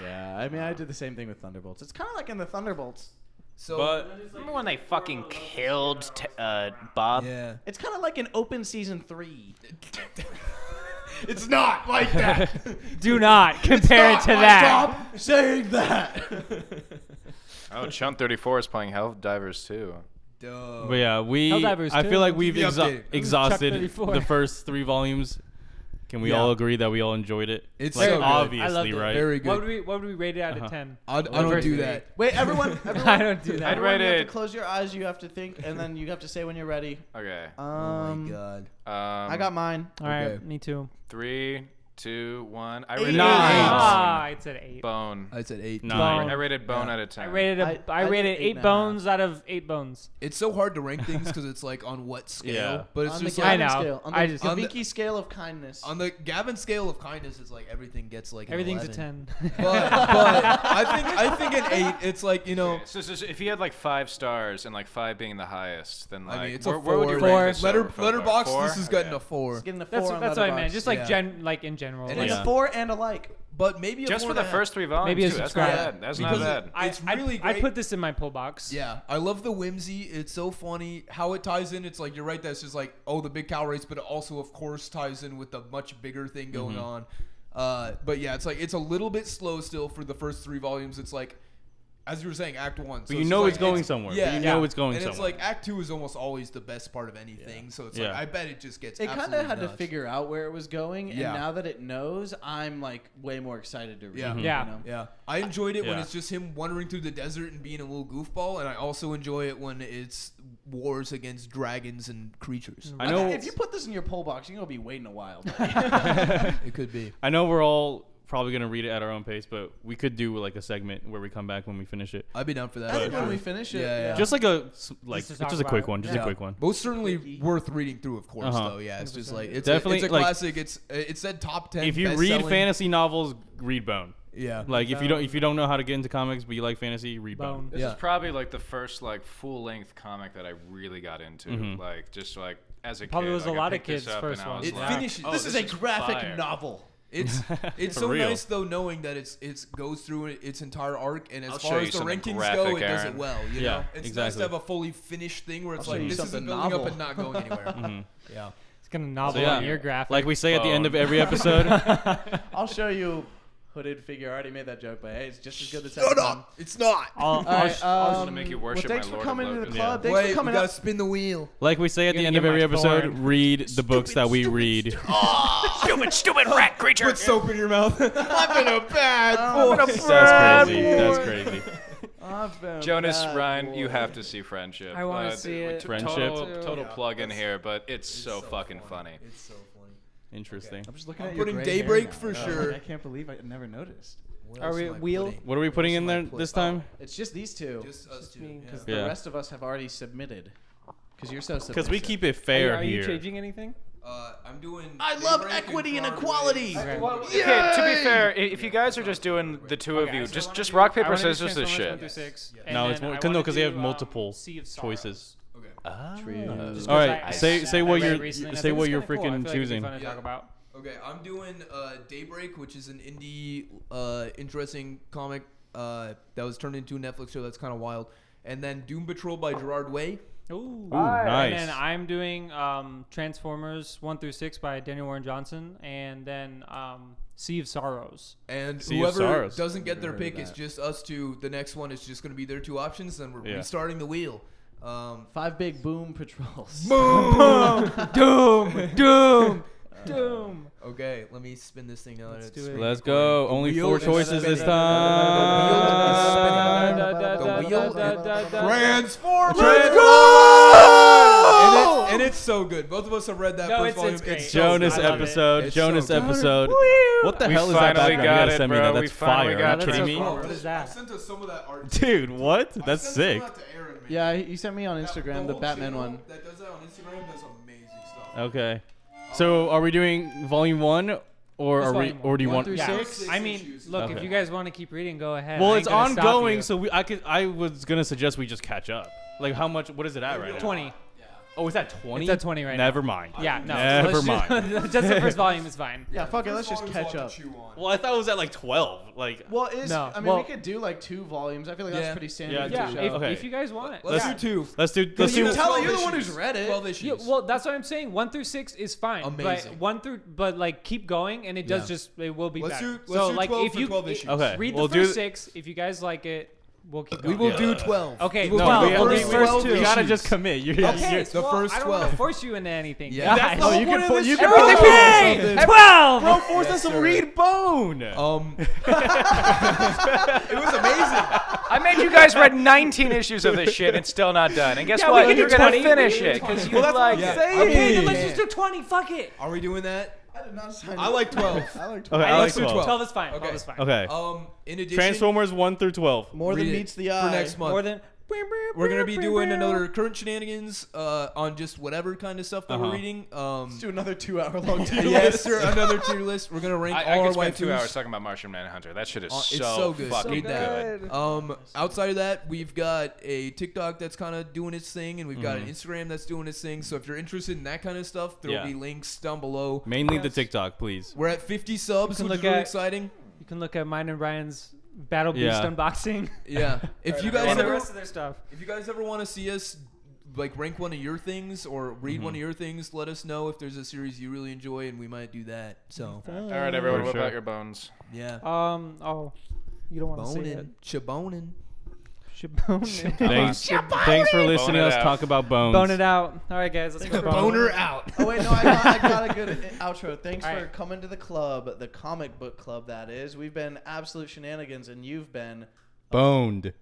Yeah, I mean, I did the same thing with Thunderbolts. It's kind of like in the Thunderbolts. So. But Remember when they fucking killed Bob? yeah. It's kind of like an open season 3. It's not like that. do not compare it to that. Stop saying that. Oh, Chum 34 is playing Helldivers too. Duh. But yeah, Helldivers I too. feel like we've Keep me updated. exhausted 34. the first 3 volumes. Can we Yeah. all agree that we all enjoyed it? It's like so good. I loved obviously, it. right? Very good. What would we rate it out of 10? I don't First do three. that. Wait, everyone. I don't do that. I'd Everyone, rate you have it- to close your eyes. You have to think, and then you have to say when you're ready. Okay. Oh my god. I got mine. All right, Okay. me too. 3, 2, 1. I Eight. rated Nine. Ah, it's at 8. Bone. I said 8. Nine. I rated Bone Yeah. out of 10. I rated I rated did 8 8.5. bones out of 8 bones. It's so hard to rank things because it's like on what scale. Yeah. But it's On just the like I Gavin know. scale. On the I just- On the- Gaviki scale of kindness. on the Gavin scale of kindness, it's like everything gets like an Everything's 11. a 10. But I think an 8. It's like So if you had like 5 stars and like 5 being the highest, then like I mean it's a where would you 4. rank this Four. over? Letterbox. 4? This is getting Okay. a 4. It's getting a 4 That's on what I meant. Letterboxd. Just like Yeah. in general. And like, It's Yeah. a 4 and a like. But maybe a Just 4 for the and a half. first 3 volumes. Maybe a too. That's subscribe. not bad. That's Because not bad. It's really I great. put this in my pull box. Yeah, I love the whimsy. It's so funny how it ties in. It's like you're right. That's just like the big cow race, but it also of course ties in with the much bigger thing going on. But yeah, it's like it's a little bit slow still for the first 3 volumes. It's like, as you were saying, Act 1. But So you it's know just it's like, going somewhere. Yeah, But you know it's going and somewhere. it's like Act 2 is almost always the best part of anything. So it's like Yeah. I bet it just gets. It kind absolutely of had to nuts. figure out where it was going, and Yeah. now that it knows, I'm like way more excited to read. Yeah. it, Yeah. You know? Yeah, I enjoyed it when Yeah. it's just him wandering through the desert and being a little goofball, and I also enjoy it when it's wars against dragons and creatures. I know. If you put this in your poll box, you're gonna be waiting a while. It could be. I know we're all probably gonna read it at our own pace, but we could do like a segment where we come back when we finish it. I'd be down for that. I think when we finish it, Yeah, yeah. Just like a Just to just talk a quick about one. Just Yeah. a quick one. Most certainly worth reading through, of course. Uh-huh. Though, yeah, it's just like it's Definitely, a like- classic. It said top 10. If you read best-selling. fantasy novels, read Bone. Yeah. Like if you don't know how to get into comics but you like fantasy, read Bone. This is probably like the first like full length comic that I really got into. Like just like as a Probably kid. was a like, I lot of picked this kids' up first and I one. was It like, finishes. oh, This is a graphic fire. novel. It's For so real. nice though knowing that it's goes through its entire arc, and as I'll far show as you the something rankings graphic, go, it does it Aaron. well. You Yeah, know, it's nice exactly. to have a fully finished thing where it's I'll like show you this is something building novel. up and not going anywhere. Yeah. It's gonna novel So, yeah. on your graphic. Like we say at the end of Bone. every episode. I'll show you hooded figure. I already made that joke, but hey, it's just as good as Shut up! It's not. I'll, All right, I was gonna make you worship thanks my for Lord coming of to the Locust. club. Yeah. Thanks for Wait, we coming gotta up. spin the wheel. Like we say at the You're end gonna of every get my episode, thorn. read the books that we read. Stupid rat creature. Put soap in your mouth. I've been a bad boy. That's crazy. That's crazy. Jonas, Ryan, you have to see Friendship. I wanna see it. Friendship? Total plug in here, but it's so fucking funny. It's so funny. Interesting. I'm just looking I'm at your putting gray hair Daybreak now. for Oh, sure. I can't believe I never noticed. What Are else we am I wheel? putting? What are we putting in there What else am I this putting? time? It's just these two. Just us two. Because Yeah. the rest of us have already submitted. Because you're so submissive. Because we keep it fair Are you here. changing anything? I'm doing. I love Daybreak equity and Broadway. equality. Okay. Okay, to be fair, if you guys are just doing the two of you, just rock paper scissors this shit. No, it's more because they have multiple choices. Okay. Just All 'cause right, I say read what it you're recently and I say think what it's you're kinda cool. I freaking feel like it'd be choosing. fun to talk about. Okay, I'm doing Daybreak, which is an indie, interesting comic that was turned into a Netflix show that's kind of wild. And then Doom Patrol by Gerard Way. Ooh, nice. And then I'm doing Transformers 1 through 6 by Daniel Warren Johnson, and then Sea of Sorrows. And Sea of whoever Sorrows. doesn't get their Never heard pick, of it's that. just us two. The next one is just going to be their two options. Then we're Yeah. restarting the wheel. 5 big boom patrols. Doom. Okay, let me spin this thing now. Let's It's do it. spinning. Let's go. Only wheel 4 is choices this spinning. time. The wheel is Transformers. Let's go! And it's so good. Both of us have read that No, first it's volume. great. so Jonas good. I love it. episode. It's Jonas so good. episode. What the We hell is that finally background? got You gotta it, send me bro. that. We That's finally fire. got Are you it. kidding That's me? so cool. Oh, What is that? I sent us some of that art. Dude, what? That's I sent sick. some of that to Aaron, man. Yeah, he sent me on That- Instagram the whole Batman channel one. That does that on Instagram does amazing stuff. Okay. So are we doing volume 1 or Just are we volume or do you 1 want? through Yeah. 6? I mean, issues. look, Okay. if you guys want to keep reading, go ahead. Well, I it's ain't gonna stop ongoing, you. so I was gonna suggest we just catch up. Like how much? What is it at right now? 20. Oh, is that 20? It's at 20 right Never now. mind. Yeah, no. Never let's mind. Just the first volume is fine. Yeah, fuck it. Let's First just volume's catch a lot up. to chew on. Well, I thought it was at like 12. Like, Well, No, I mean, well- we could do like 2 volumes. I feel like Yeah. that's pretty standard. Yeah, to Yeah, show. Okay. if you guys want it. Let's Yeah. do 2. let's do. You're Let's the one who's read it. 12 issues. Yeah, well, that's what I'm saying. 1 through 6 is fine. Amazing. But like keep going, and it does Yeah. just it will be Let's better. do so 12 like if for you 12 issues. Okay. read we'll the do first 6, if you guys like it, we'll keep We going. will do 12. Okay, We will no, do we the will first do 12 two. You gotta issues. just commit. You're, Okay, you're, the well, first I don't want 12. to force you into anything. Yeah. Guys. oh, you point can of put. this You show. can Everything put hey, something. 12. Bro, force Yes, us to sir. read Bone. It was amazing. I made you guys read 19 issues of this shit and still not done. And guess Yeah, we what? can do You're gonna 20. finish We can it do because 20. you like Yeah. it. Okay, then let's Yeah. just do 20. Fuck it. Are we doing that? I did not sign I like 12. I like 12. Okay, I like Let's do 12. 12 is fine. Okay. 12 is fine. Okay. In addition, Transformers 1 through 12. More than read it meets the for eye. next month. More than. We're gonna be doing another current shenanigans on just whatever kind of stuff that we're Uh-huh. reading. Let's do another 2-hour-long tier Yes, list. sir. Another tier list. We're gonna rank I all our could spend 2 waifus. hours talking about Martian Manhunter. That shit is It's so good. fucking Read good. that. Outside of that, we've got a TikTok that's kind of doing its thing, and we've got an Instagram that's doing its thing. So if you're interested in that kind of stuff, there will Yeah. be links down below. Mainly the TikTok, please. We're at 50 subs, You can which is look really at- exciting. You can look at mine and Ryan's Battle Beast Yeah. unboxing Yeah. If you guys and the ever, rest of their stuff. if you guys ever want to see us like rank one of your things or read one of your things, let us know if there's a series you really enjoy, and we might do that. So All right, everyone, For whip sure. out your bones. yeah. Oh, you don't want to see it. Chabonin. Thanks for listening Bone to it us out. talk about bones. Bone it out. All right, guys, let's go. Boner out. Oh wait, no, I got a good outro. Thanks All for right. coming to the club, the comic book club. That is. We've been Absolute Shenanigans, and you've been. Boned.